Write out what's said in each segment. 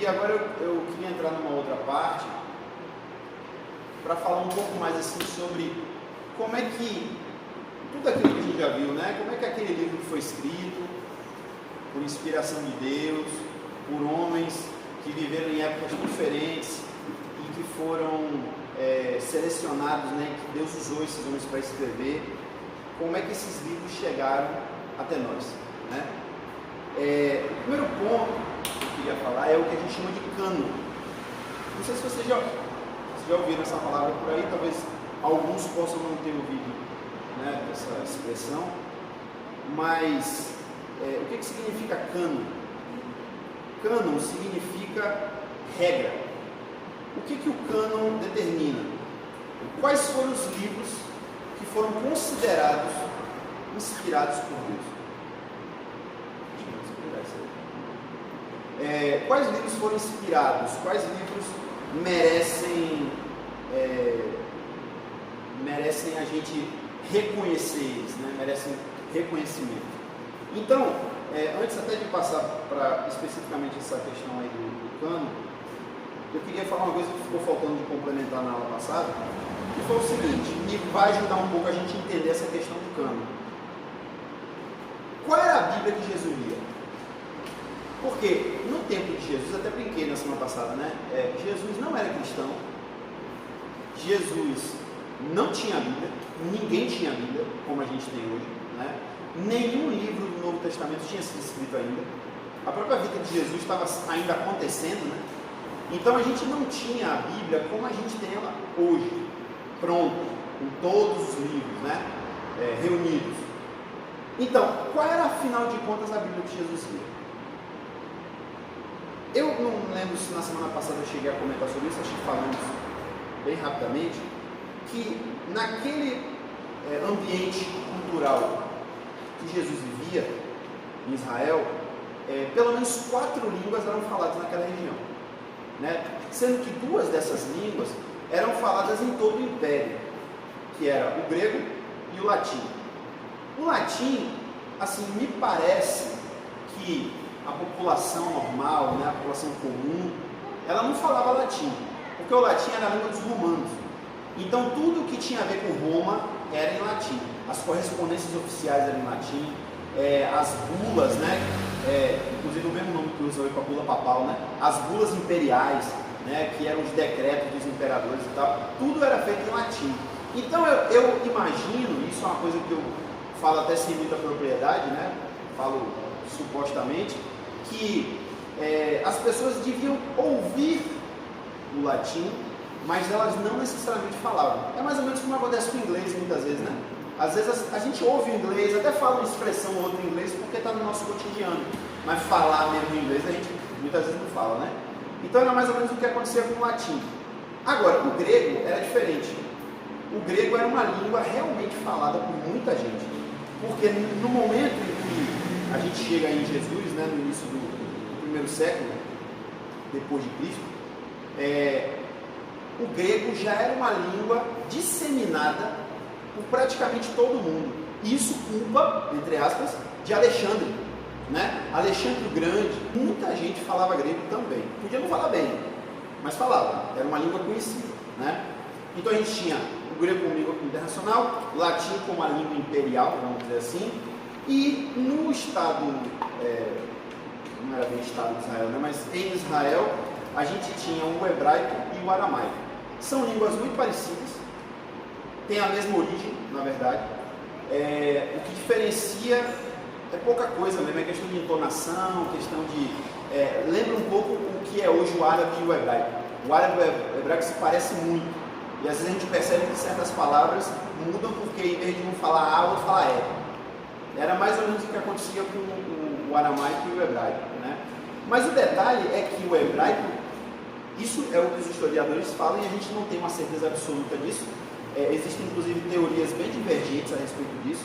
E agora eu queria entrar numa outra parte para falar um pouco mais assim sobre como é que tudo aquilo que a gente já viu, né? Como é que aquele livro foi escrito por inspiração de Deus, por homens que viveram em épocas diferentes e que foram selecionados, né? Que Deus usou esses homens para escrever. Como é que esses livros chegaram até nós, né? O primeiro ponto que eu queria falar é o que a gente chama de cânon. Não sei se vocês já ouviram essa palavra por aí, talvez alguns possam não ter ouvido, né, essa expressão, mas o que significa cânon? Cânon significa regra. O que o cânon determina? Quais foram os livros que foram considerados inspirados por Deus? Quais livros foram inspirados? Quais livros merecem a gente reconhecer eles, né? Merecem reconhecimento. Então, antes até de passar para especificamente essa questão aí do cânon, eu queria falar uma coisa que ficou faltando de complementar na aula passada, que foi o seguinte, e vai ajudar um pouco a gente a entender essa questão do cânon. Qual era a Bíblia que Jesus lia? Porque no tempo de Jesus, até brinquei na semana passada, né? Jesus não era cristão, Jesus não tinha Bíblia, ninguém tinha Bíblia, como a gente tem hoje, né? Nenhum livro do Novo Testamento tinha sido escrito ainda, a própria vida de Jesus estava ainda acontecendo, né? Então a gente não tinha a Bíblia como a gente tem ela hoje, pronto, com todos os livros, né? Reunidos. Então, qual era, afinal de contas, a Bíblia que Jesus lia? Eu não lembro se na semana passada eu cheguei a comentar sobre isso, acho que falamos bem rapidamente, que naquele ambiente cultural que Jesus vivia, em Israel, pelo menos 4 línguas eram faladas naquela região, né? Sendo que 2 dessas línguas eram faladas em todo o império, que era o grego e o latim. O latim, assim, me parece que a população normal, né, a população comum, ela não falava latim, porque o latim era a língua dos romanos. Então tudo que tinha a ver com Roma era em latim. As correspondências oficiais eram em latim, as bulas, né, inclusive o mesmo nome que usa para a bula papal, né, as bulas imperiais, né, que eram os decretos dos imperadores e tal, tudo era feito em latim. Então eu imagino, isso é uma coisa que eu falo até sem muita propriedade, né, falo supostamente, que as pessoas deviam ouvir o latim, mas elas não necessariamente falavam. É mais ou menos como acontece com o inglês muitas vezes, né? Às vezes a gente ouve o inglês, até fala uma expressão ou outra em inglês porque está no nosso cotidiano, mas falar mesmo em inglês a gente muitas vezes não fala, né? Então era mais ou menos o que acontecia com o latim. Agora, o grego era diferente. O grego era uma língua realmente falada por muita gente, porque no momento em que a gente chega em Jesus, né, no início do primeiro século depois de Cristo, o grego já era uma língua disseminada por praticamente todo mundo. Isso culpa, entre aspas, de Alexandre, né? Alexandre o Grande, muita gente falava grego também. Podia não falar bem, mas falava. Era uma língua conhecida, né? Então a gente tinha o grego como língua internacional, o latim como a língua imperial, vamos dizer assim, e no estado, não era bem estado de Israel, né? Mas em Israel a gente tinha o hebraico e o aramaico. São línguas muito parecidas, têm a mesma origem, na verdade. O que diferencia é pouca coisa mesmo, é questão de entonação, questão de... lembra um pouco o que é hoje o árabe e o hebraico. O árabe e o hebraico se parecem muito, e às vezes a gente percebe que certas palavras mudam porque em vez de um falar A, o outro fala E. Era mais ou menos o que acontecia com o aramaico e o hebraico, né? Mas o detalhe é que o hebraico, isso é o que os historiadores falam e a gente não tem uma certeza absoluta disso. Existem inclusive teorias bem divergentes a respeito disso,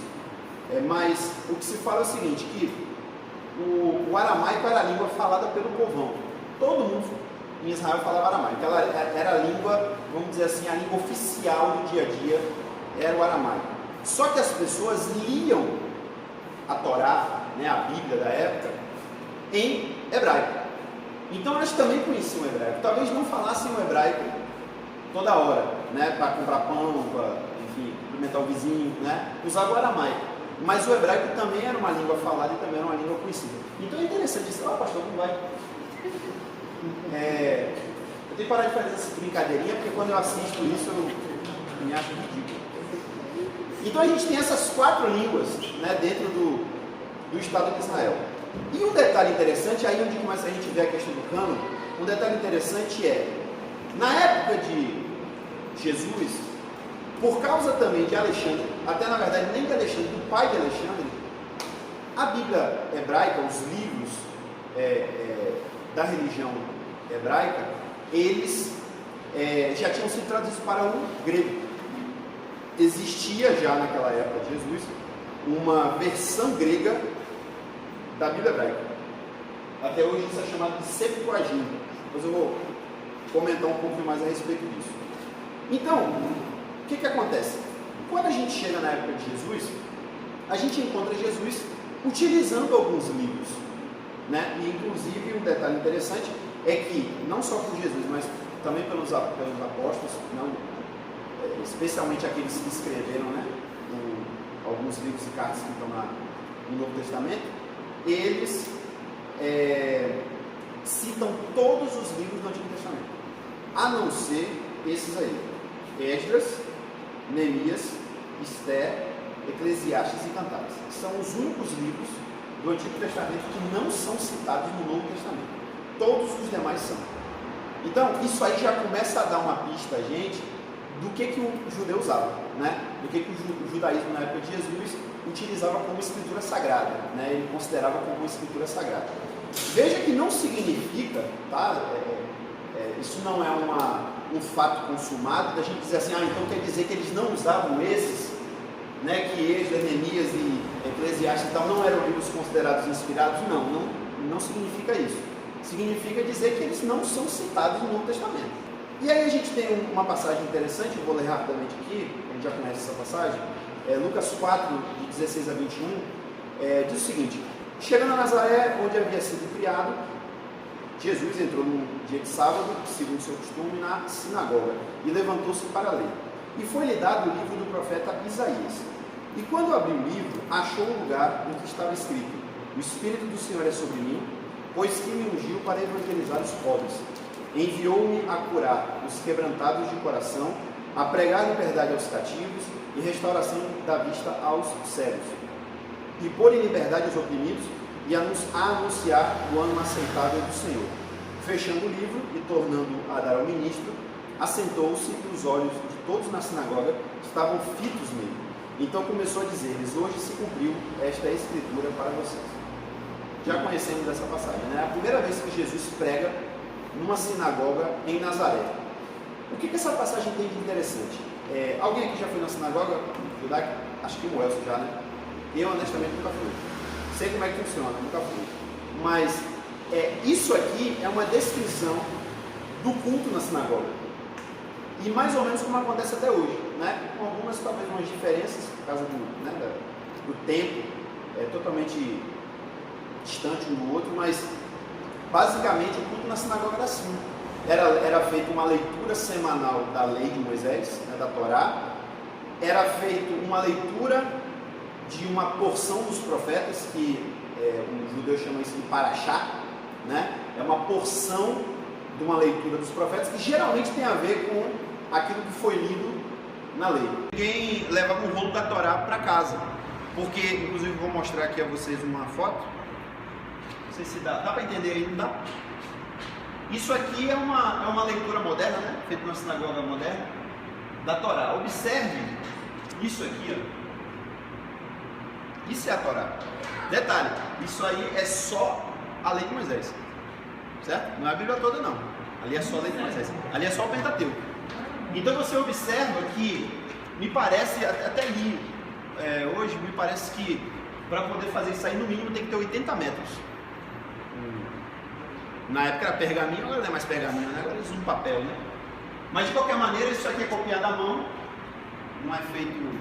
mas o que se fala é o seguinte, que o aramaico era a língua falada pelo povão. Todo mundo em Israel falava aramaico. Ela era a língua, vamos dizer assim, a língua oficial do dia a dia era o aramaico. Só que as pessoas liam a Torá, né, a Bíblia da época, em hebraico. Então elas também conheciam o hebraico, talvez não falassem o hebraico toda hora, né, para comprar pão, para, enfim, cumprimentar o vizinho, né, usavam o aramaico, mas o hebraico também era uma língua falada e também era uma língua conhecida. Então é interessante isso. Pastor, não vai. Eu tenho que parar de fazer essa brincadeirinha, porque quando eu assisto isso eu me acho ridículo. Então a gente tem essas 4 línguas, né, dentro do Estado de Israel. E um detalhe interessante, aí onde começa a gente ver a questão do cânon, um detalhe interessante é, na época de Jesus, por causa também de Alexandre, até na verdade nem de Alexandre, do pai de Alexandre, a Bíblia hebraica, os livros da religião hebraica, eles já tinham sido traduzidos para o grego. Existia já naquela época de Jesus uma versão grega da Bíblia hebraica. Até hoje isso é chamado de Septuaginta. Depois eu vou comentar um pouco mais a respeito disso. Então, o que acontece? Quando a gente chega na época de Jesus, a gente encontra Jesus utilizando alguns livros, né? E inclusive um detalhe interessante é que, não só por Jesus, mas também pelos apóstolos, não, especialmente aqueles que escreveram, né, alguns livros e cartas que estão no Novo Testamento, eles citam todos os livros do Antigo Testamento, a não ser esses aí: Esdras, Neemias, Esther, Eclesiastes e Cantares. São os únicos livros do Antigo Testamento que não são citados no Novo Testamento. Todos os demais são. Então, isso aí já começa a dar uma pista a gente do que o judeu usava, né? Do que o judaísmo na época de Jesus utilizava como escritura sagrada, né? Ele considerava como escritura sagrada. Veja que não significa, tá? Isso não é um fato consumado da gente dizer assim, então quer dizer que eles não usavam esses, né? Que Esdras, Neemias e Eclesiastes e tal não eram livros considerados inspirados. Não significa isso. Significa dizer que eles não são citados no Novo Testamento. E aí a gente tem uma passagem interessante, eu vou ler rapidamente aqui, a gente já conhece essa passagem, Lucas 4, de 16 a 21, diz o seguinte: chegando a Nazaré, onde havia sido criado, Jesus entrou num dia de sábado, segundo seu costume, na sinagoga, e levantou-se para ler. E foi-lhe dado o livro do profeta Isaías. E quando abriu o livro, achou o lugar em que estava escrito: o Espírito do Senhor é sobre mim, pois que me ungiu para evangelizar os pobres. Enviou-me a curar os quebrantados de coração, a pregar liberdade aos cativos e restauração da vista aos cegos, e pôr em liberdade os oprimidos e a anunciar o ano aceitável do Senhor. Fechando o livro e tornando a dar ao ministro, assentou-se e os olhos de todos na sinagoga estavam fitos nele. Então começou a dizer-lhes: hoje se cumpriu esta escritura para vocês. Já conhecemos essa passagem, né? É a primeira vez que Jesus prega numa sinagoga em Nazaré. O que essa passagem tem de interessante? Alguém aqui já foi na sinagoga judaica? Acho que o Elcio já, né? Eu honestamente nunca fui. Sei como é que funciona, nunca fui. Mas isso aqui é uma descrição do culto na sinagoga. E mais ou menos como acontece até hoje, né? Com algumas, talvez, umas diferenças, por causa do tempo, totalmente distante um do outro, mas basicamente o culto na sinagoga era assim. Era feita uma leitura semanal da lei de Moisés, né, da Torá. Era feita uma leitura de uma porção dos profetas, que o judeu chama isso de paraxá, né? É uma porção de uma leitura dos profetas que geralmente tem a ver com aquilo que foi lido na lei. Ninguém levava um rolo da Torá para casa, porque, inclusive, vou mostrar aqui a vocês uma foto. Não sei se dá para entender aí, não dá? Isso aqui é uma leitura moderna, né? Feita na sinagoga moderna da Torá. Observe isso aqui, ó. Isso é a Torá. Detalhe, isso aí é só a lei de Moisés, certo? Não é a Bíblia toda, não. Ali é só a lei de Moisés. Ali é só o Pentateuco. Então você observa que, me parece, até li hoje, me parece que para poder fazer isso aí, no mínimo tem que ter 80 metros. Na época era pergaminho, agora não é mais pergaminho, né? Agora eles usam papel, né? Mas de qualquer maneira, isso aqui é copiado à mão, não é feito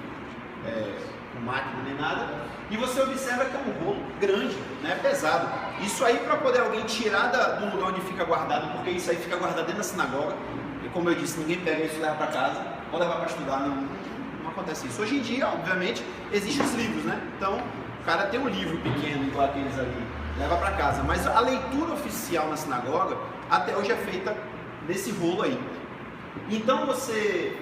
com máquina nem nada, e você observa que é um rolo grande, né, pesado. Isso aí, para poder alguém tirar do lugar onde fica guardado, porque isso aí fica guardado dentro da sinagoga, e como eu disse, ninguém pega isso e leva para casa, ou levar para estudar, não acontece isso. Hoje em dia, obviamente, existem os livros, né? Então, o cara tem um livro pequeno, igual aqueles ali, leva para casa, mas a leitura oficial na sinagoga, até hoje é feita nesse rolo aí. Então você,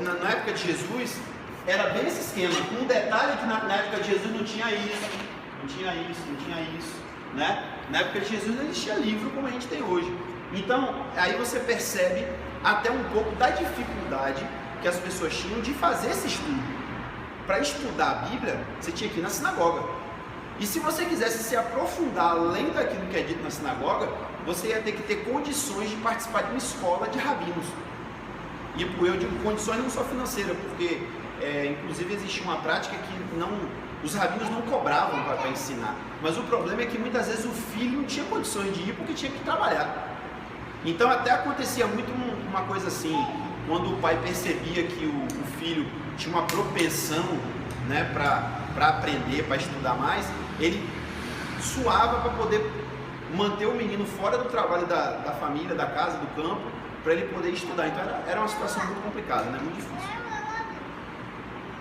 na época de Jesus, era bem esse esquema, com um detalhe que na época de Jesus não tinha isso, né? Na época de Jesus não existia livro como a gente tem hoje. Então, aí você percebe até um pouco da dificuldade que as pessoas tinham de fazer esse estudo. Para estudar a Bíblia, você tinha que ir na sinagoga. E se você quisesse se aprofundar além daquilo que é dito na sinagoga, você ia ter que ter condições de participar de uma escola de rabinos. E eu digo condições não só financeiras, porque inclusive existia uma prática que os rabinos não cobravam para ensinar. Mas o problema é que muitas vezes o filho não tinha condições de ir porque tinha que trabalhar. Então até acontecia muito uma coisa assim, quando o pai percebia que o filho tinha uma propensão, né, para aprender, para estudar mais, ele suava para poder manter o menino fora do trabalho da família, da casa, do campo, para ele poder estudar. Então era uma situação muito complicada, né? Muito difícil.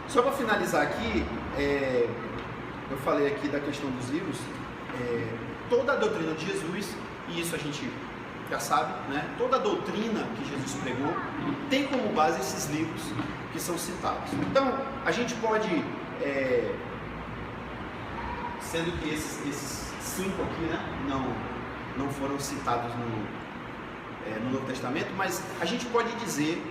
Só para finalizar aqui, eu falei aqui da questão dos livros, toda a doutrina de Jesus, e isso a gente já sabe, né? Toda a doutrina que Jesus pregou tem como base esses livros que são citados. Então, a gente pode, sendo que esses 5 aqui, né, não foram citados no Novo Testamento, mas a gente pode dizer,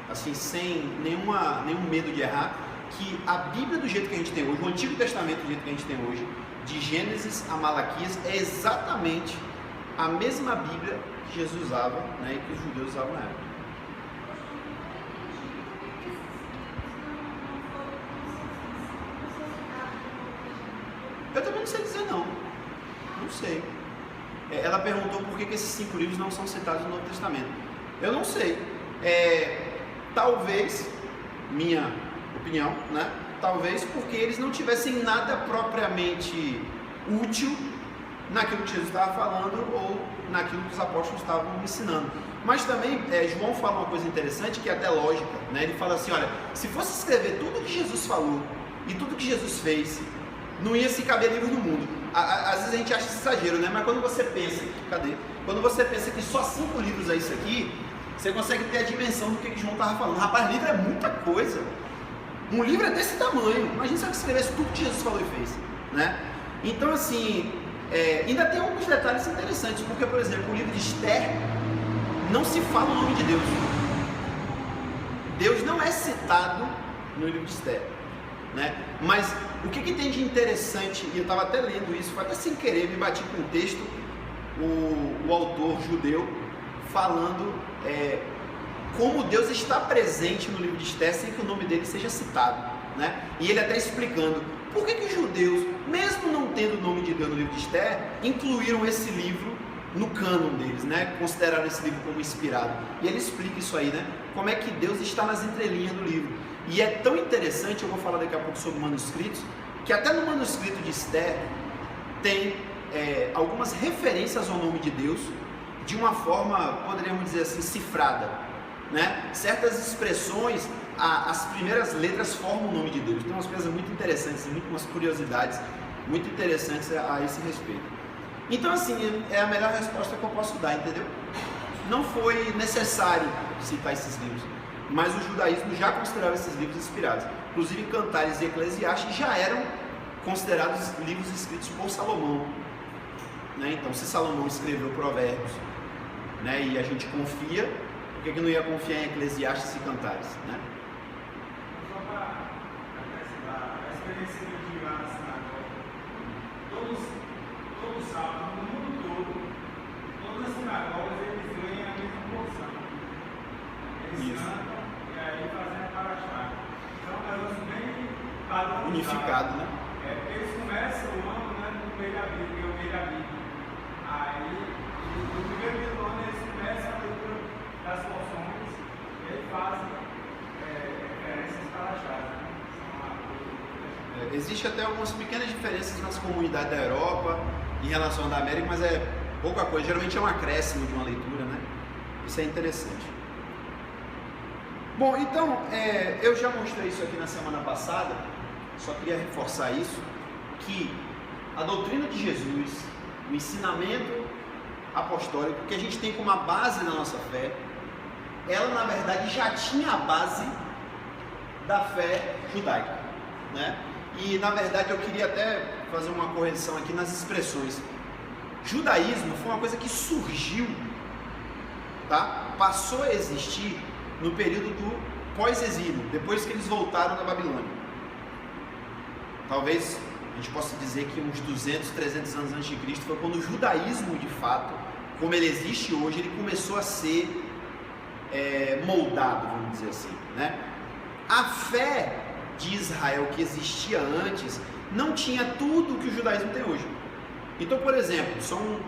assim, sem nenhum medo de errar, que a Bíblia do jeito que a gente tem hoje, o Antigo Testamento do jeito que a gente tem hoje, de Gênesis a Malaquias, é exatamente a mesma Bíblia que Jesus usava, né, e que os judeus usavam na época. Eu também não sei dizer não sei. Ela perguntou por que esses 5 livros não são citados no Novo Testamento. Eu não sei. Talvez, minha opinião, né? Talvez porque eles não tivessem nada propriamente útil naquilo que Jesus estava falando ou naquilo que os apóstolos estavam ensinando. Mas também, João fala uma coisa interessante que é até lógica, né? Ele fala assim, olha, se fosse escrever tudo que Jesus falou e tudo que Jesus fez, não ia se caber livro no mundo. Às vezes a gente acha exagero, né? Mas quando você pensa, quando você pensa que só 5 livros é isso aqui, você consegue ter a dimensão do que João estava falando. Rapaz, livro é muita coisa. Um livro é desse tamanho. Imagina se eu escrevesse tudo que Jesus falou e fez, né? Então, assim, ainda tem alguns detalhes interessantes, porque, por exemplo, o livro de Esther não se fala o nome de Deus. Deus não é citado no livro de Esther, né? Mas o que tem de interessante, e eu estava até lendo isso, foi até sem querer, me bati com um texto, o autor judeu falando como Deus está presente no livro de Esther sem que o nome dele seja citado, né? E ele até explicando por que os judeus, mesmo não tendo o nome de Deus no livro de Esther, incluíram esse livro no cânon deles, né? Consideraram esse livro como inspirado. E ele explica isso aí, né? Como é que Deus está nas entrelinhas do livro. E é tão interessante, eu vou falar daqui a pouco sobre manuscritos, que até no manuscrito de Esther tem algumas referências ao nome de Deus de uma forma, poderíamos dizer assim, cifrada, né? Certas expressões, as primeiras letras formam o nome de Deus. Tem umas coisas muito interessantes, umas curiosidades muito interessantes a esse respeito. Então, assim, é a melhor resposta que eu posso dar, entendeu? Não foi necessário citar esses livros, mas o judaísmo já considerava esses livros inspirados. Inclusive, Cantares e Eclesiastes já eram considerados livros escritos por Salomão, né? Então, se Salomão escreveu Provérbios, né, e a gente confia, por que não ia confiar em Eclesiastes e Cantares, né? Só para acrescentar, a experiência que eu tive lá na sinagoga, todos sábados, no mundo todo, todas as sinagogas, eles ganham a mesma porção. Eles cantam e aí fazem a paraxá. Então é um negócio bem padronizado. Unificado, né? Eles começam o ano, né, no meio da Bíblia, que é o meio da Bíblia. Aí, no primeiro dia do ano, eles começam a leitura das porções e aí fazem referências paraxás, né? São Existe até algumas pequenas diferenças nas comunidades da Europa em relação à da América, mas é pouca coisa. Geralmente é um acréscimo de uma leitura, né? Isso é interessante. Bom, então, eu já mostrei isso aqui na semana passada, só queria reforçar isso, que a doutrina de Jesus, o ensinamento apostólico, que a gente tem como a base da nossa fé, ela na verdade já tinha a base da fé judaica, né? E na verdade eu queria até fazer uma correção aqui nas expressões. Judaísmo foi uma coisa que surgiu, tá? Passou a existir no período do pós-exílio, depois que eles voltaram da Babilônia. Talvez a gente possa dizer que uns 200, 300 anos antes de Cristo foi quando o judaísmo, de fato, como ele existe hoje, ele começou a ser moldado, vamos dizer assim, né? A fé de Israel que existia antes não tinha tudo que o judaísmo tem hoje. Então, por exemplo, só um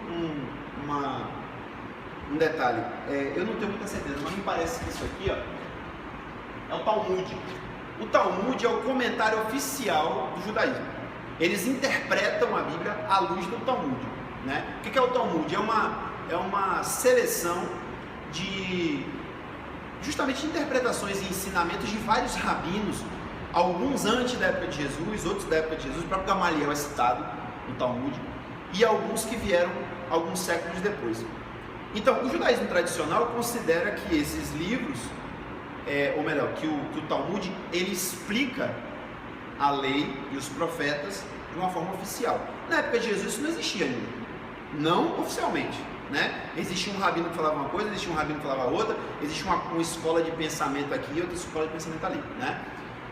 detalhe, eu não tenho muita certeza, mas me parece que isso aqui, ó, é o Talmud. O Talmud é o comentário oficial do judaísmo. Eles interpretam a Bíblia à luz do Talmud, né? O que é o Talmud? É uma seleção de justamente interpretações e ensinamentos de vários rabinos, alguns antes da época de Jesus, outros da época de Jesus. O próprio Gamaliel é citado no Talmud, e alguns que vieram alguns séculos depois. Então, o judaísmo tradicional considera que esses livros, ou melhor, que o Talmud, ele explica a lei e os profetas de uma forma oficial. Na época de Jesus isso não existia ainda, não oficialmente, né? Existia um rabino que falava uma coisa, existia um rabino que falava outra, existia uma escola de pensamento aqui e outra escola de pensamento ali, né?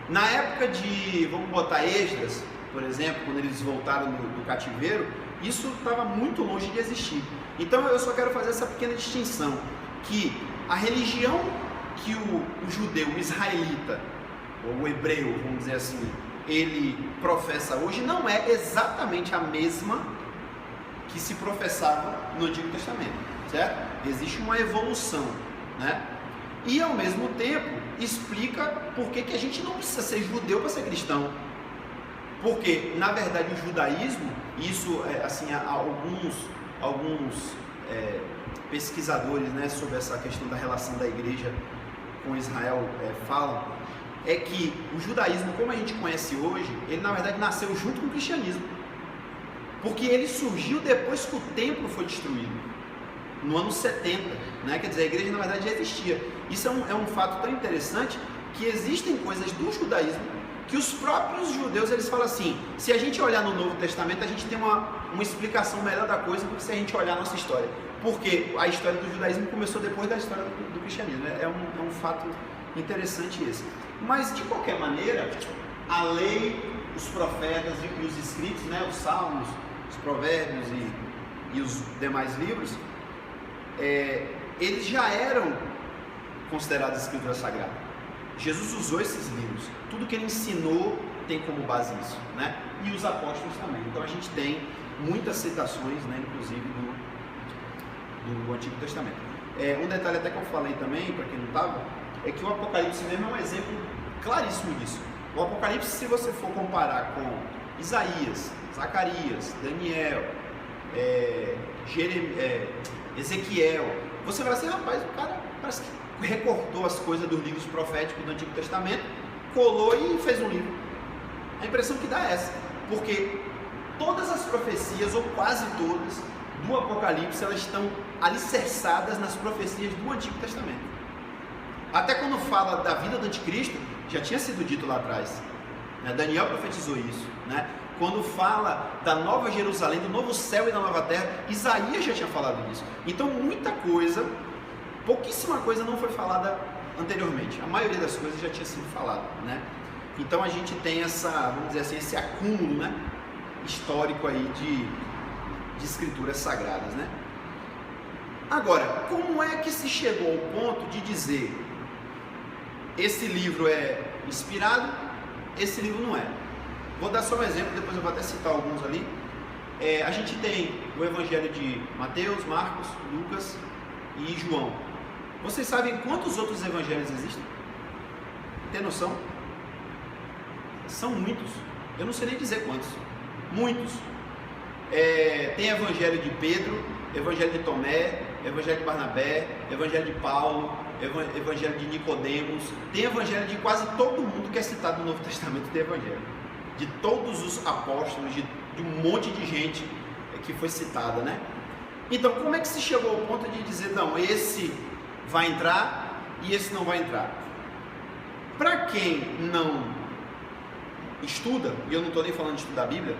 Na época de, vamos botar Esdras, por exemplo, quando eles voltaram do cativeiro, isso estava muito longe de existir. Então eu só quero fazer essa pequena distinção, que a religião que o judeu, o israelita, ou o hebreu, vamos dizer assim, ele professa hoje, não é exatamente a mesma que se professava no Antigo Testamento, certo? Existe uma evolução, né? E ao mesmo tempo explica por que a gente não precisa ser judeu para ser cristão. Porque, na verdade, o judaísmo, isso, assim, alguns pesquisadores, né, sobre essa questão da relação da igreja com Israel falam, é que o judaísmo, como a gente conhece hoje, ele na verdade nasceu junto com o cristianismo, porque ele surgiu depois que o templo foi destruído, no ano 70, né? Quer dizer, a igreja na verdade já existia. Isso é um fato tão interessante, que existem coisas do judaísmo que os próprios judeus, eles falam assim, se a gente olhar no Novo Testamento, a gente tem uma explicação melhor da coisa do que se a gente olhar a nossa história, porque a história do judaísmo começou depois da história do cristianismo. É um fato interessante esse. Mas de qualquer maneira, a lei, os profetas e os escritos, né, os salmos, os provérbios e os demais livros, eles já eram considerados escritura sagrada. Jesus usou esses livros, tudo que ele ensinou tem como base isso, né? E os apóstolos também. Então a gente tem muitas citações, né, inclusive do Antigo Testamento. Um detalhe até que eu falei também, para quem não estava, é que o Apocalipse mesmo é um exemplo claríssimo disso. O Apocalipse, se você for comparar com Isaías, Zacarias, Daniel, Ezequiel, você vai assim, rapaz, o cara parece que recortou as coisas dos livros proféticos do Antigo Testamento, colou e fez um livro. A impressão que dá é essa, porque todas as profecias, ou quase todas, do Apocalipse, elas estão alicerçadas nas profecias do Antigo Testamento. Até quando fala da vida do anticristo, já tinha sido dito lá atrás, né? Daniel profetizou isso, né? Quando fala da nova Jerusalém, do novo céu e da nova terra, Isaías já tinha falado disso. Então muita coisa, pouquíssima coisa não foi falada anteriormente, a maioria das coisas já tinha sido falada, né? Então a gente tem vamos dizer assim, esse acúmulo, né, histórico aí de escrituras sagradas, né? Agora, como é que se chegou ao ponto de dizer esse livro é inspirado, esse livro não é? Vou dar só um exemplo, depois eu vou até citar alguns ali. A gente tem o Evangelho de Mateus, Marcos, Lucas e João. Vocês sabem quantos outros evangelhos existem? Tem noção? São muitos. Eu não sei nem dizer quantos. Muitos. Tem Evangelho de Pedro, Evangelho de Tomé, Evangelho de Barnabé, Evangelho de Paulo, Evangelho de Nicodemos. Tem Evangelho de quase todo mundo que é citado no Novo Testamento, tem Evangelho. De todos os apóstolos, de um monte de gente que foi citada, né? Então, como é que se chegou ao ponto de dizer, não, esse vai entrar e esse não vai entrar? Para quem não estuda, e eu não estou nem falando de estudar a Bíblia,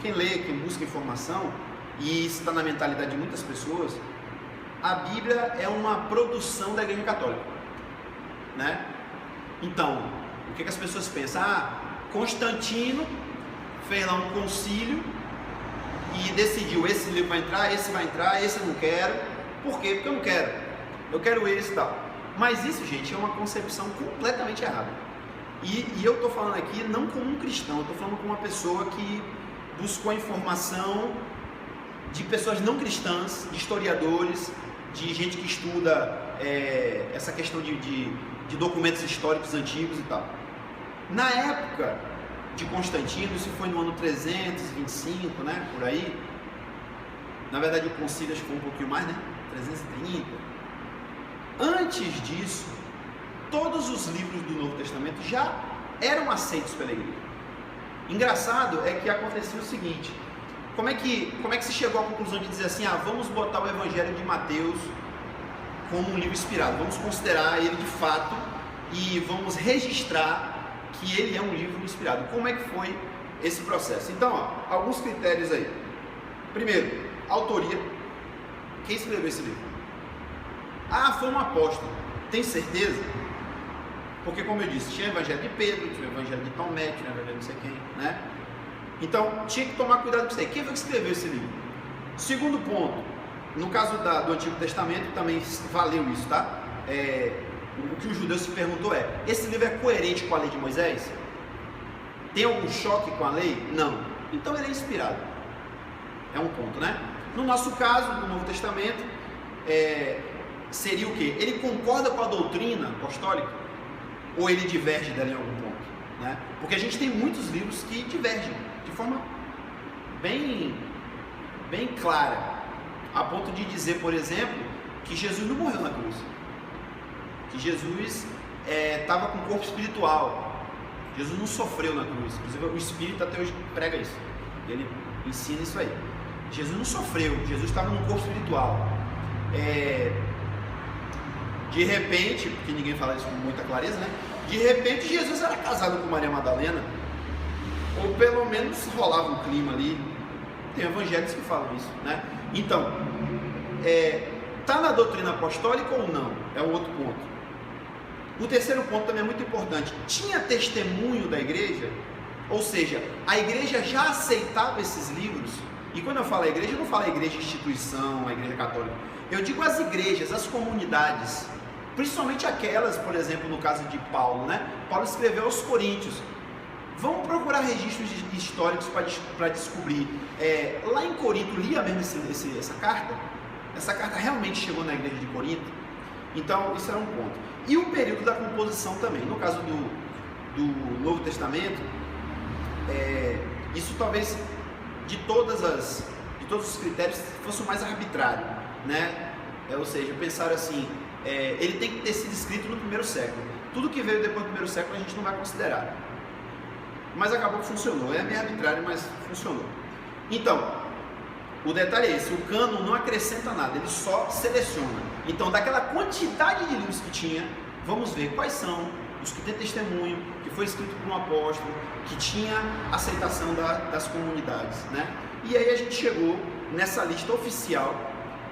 quem lê, quem busca informação, e isso está na mentalidade de muitas pessoas, a Bíblia é uma produção da Igreja Católica, né? Então, o que as pessoas pensam? Constantino fez lá um concílio e decidiu, esse livro vai entrar, esse eu não quero. Por quê? Porque eu não quero, eu quero esse e tal. Mas isso, gente, é uma concepção completamente errada. E eu estou falando aqui não como um cristão, eu estou falando como uma pessoa que buscou a informação de pessoas não cristãs, de historiadores, de gente que estuda essa questão de documentos históricos antigos e tal. Na época de Constantino, isso foi no ano 325, né, por aí. Na verdade o concílio acho que foi um pouquinho mais, né, 330. Antes disso, todos os livros do Novo Testamento já eram aceitos pela igreja. Engraçado é que acontecia o seguinte: como é que se chegou à conclusão de dizer assim, vamos botar o Evangelho de Mateus como um livro inspirado, vamos considerar ele de fato e vamos registrar que ele é um livro inspirado? Como é que foi esse processo? Então, alguns critérios aí. Primeiro, autoria. Quem escreveu esse livro? Foi um apóstolo. Tem certeza? Porque, como eu disse, tinha o Evangelho de Pedro, tinha o Evangelho de Tomé, tinha o Evangelho de não sei quem, né? Então, tinha que tomar cuidado com isso aí. Quem foi que escreveu esse livro? Segundo ponto, no caso do Antigo Testamento, também valeu isso, tá? O que o judeu se perguntou esse livro é coerente com a lei de Moisés? Tem algum choque com a lei? Não. Então ele é inspirado. É um ponto, né? No nosso caso, no Novo Testamento, seria o quê? Ele concorda com a doutrina apostólica? Ou ele diverge dela em algum ponto, né? Porque a gente tem muitos livros que divergem de forma bem clara, a ponto de dizer, por exemplo, que Jesus não morreu na cruz, que Jesus estava com o corpo espiritual. Jesus não sofreu na cruz. Inclusive o Espírito até hoje prega isso, ele ensina isso aí. Jesus não sofreu, Jesus estava no corpo espiritual. De repente, porque ninguém fala isso com muita clareza, né? De repente Jesus era casado com Maria Madalena, ou pelo menos rolava um clima ali. Tem evangelhos que falam isso, né? Então, está na doutrina apostólica ou não? É um outro ponto. O terceiro ponto também é muito importante. Tinha testemunho da igreja? Ou seja, a igreja já aceitava esses livros? E quando eu falo a igreja, eu não falo a igreja instituição, a igreja católica. Eu digo as igrejas, as comunidades. Principalmente aquelas, por exemplo, no caso de Paulo, né? Paulo escreveu aos Coríntios. Vamos procurar registros históricos para descobrir. Lá em Corinto, lia mesmo essa carta? Essa carta realmente chegou na igreja de Corinto? Então, isso era um ponto. E o período da composição também. No caso do Novo Testamento, isso talvez, de todos os critérios, fosse o mais arbitrário, né? Ou seja, pensaram assim, ele tem que ter sido escrito no primeiro século. Tudo que veio depois do primeiro século a gente não vai considerar. Mas acabou que funcionou. É meio arbitrário, mas funcionou. Então, o detalhe é esse: o cânon não acrescenta nada, ele só seleciona. Então, daquela quantidade de livros que tinha, vamos ver quais são os que têm testemunho, que foi escrito por um apóstolo, que tinha aceitação das comunidades, né? E aí a gente chegou nessa lista oficial,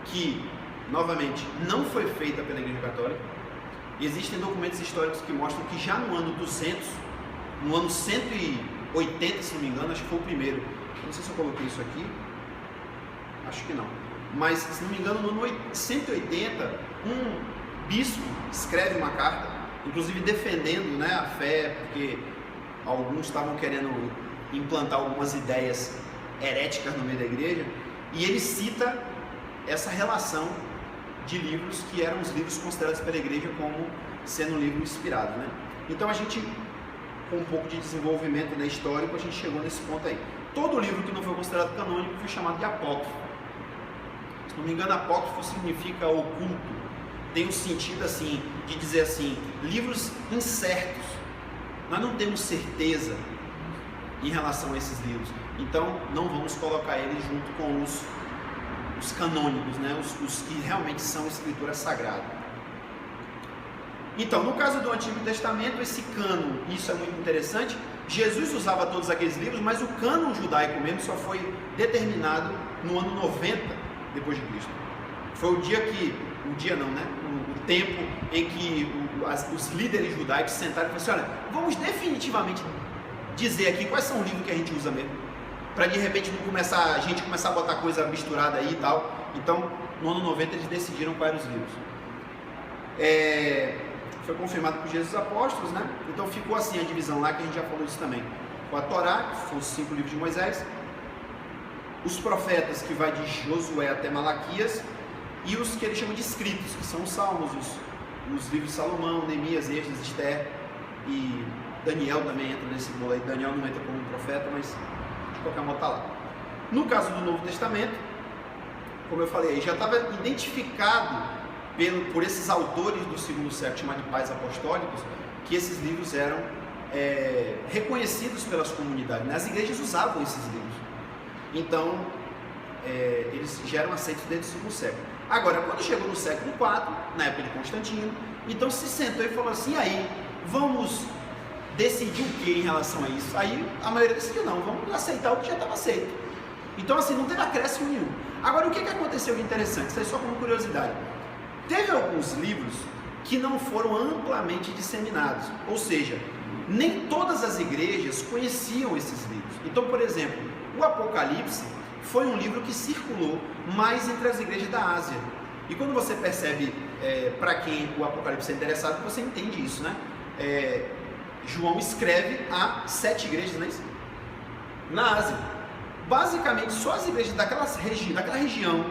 que, novamente, não foi feita pela Igreja Católica. Existem documentos históricos que mostram que já no ano 200, no ano 180, se não me engano, acho que foi o primeiro. Não sei se eu coloquei isso aqui. Acho que não. Mas, se não me engano, no ano 180, um bispo escreve uma carta, inclusive defendendo, né, a fé, porque alguns estavam querendo implantar algumas ideias heréticas no meio da igreja, e ele cita essa relação de livros que eram os livros considerados pela igreja como sendo um livro inspirado, né? Então a gente com um pouco de desenvolvimento, né, histórico, a gente chegou nesse ponto aí. Todo livro que não foi considerado canônico foi chamado de apócrifo. Se não me engano, apócrifo significa oculto. Tem um sentido assim, de dizer assim, livros incertos. Nós não temos certeza em relação a esses livros. Então, não vamos colocar eles junto com os canônicos, né? Os que realmente são escritura sagrada. Então, no caso do Antigo Testamento, esse cânon, isso é muito interessante. Jesus usava todos aqueles livros, mas o cânon judaico mesmo só foi determinado no ano 90 depois de Cristo. Foi o tempo em que os líderes judaicos sentaram e falaram assim: olha, vamos definitivamente dizer aqui quais são os livros que a gente usa mesmo, para de repente não a gente começar a botar coisa misturada aí e tal. Então, no ano 90 eles decidiram quais eram os livros. Foi confirmado por Jesus Apóstolos, né? Então ficou assim a divisão lá, que a gente já falou disso também. Com a Torá, que são os 5 livros de Moisés, os profetas, que vai de Josué até Malaquias, e os que ele chama de escritos, que são os Salmos, os livros de Salomão, Neemias, Esdras, Esther, e Daniel também entra nesse bolo aí. Daniel não entra como um profeta, mas de qualquer modo está lá. No caso do Novo Testamento, como eu falei, já estava identificado por esses autores do segundo século, chamados de pais apostólicos, que esses livros eram reconhecidos pelas comunidades, né? As igrejas usavam esses livros. Então, eles já eram aceitos desde o segundo século. Agora, quando chegou no século IV, na época de Constantino, então se sentou e falou assim: aí, vamos decidir o que em relação a isso? Aí a maioria decidiu: não, vamos aceitar o que já estava aceito. Então, assim, não teve acréscimo nenhum. Agora, o que aconteceu de interessante? Isso aí só como curiosidade. Teve alguns livros que não foram amplamente disseminados, ou seja, nem todas as igrejas conheciam esses livros. Então, por exemplo, o Apocalipse foi um livro que circulou mais entre as igrejas da Ásia. E quando você percebe, para quem o Apocalipse é interessado, você entende isso, né? João escreve a 7 igrejas, não é isso? Na Ásia. Basicamente, só as igrejas daquela região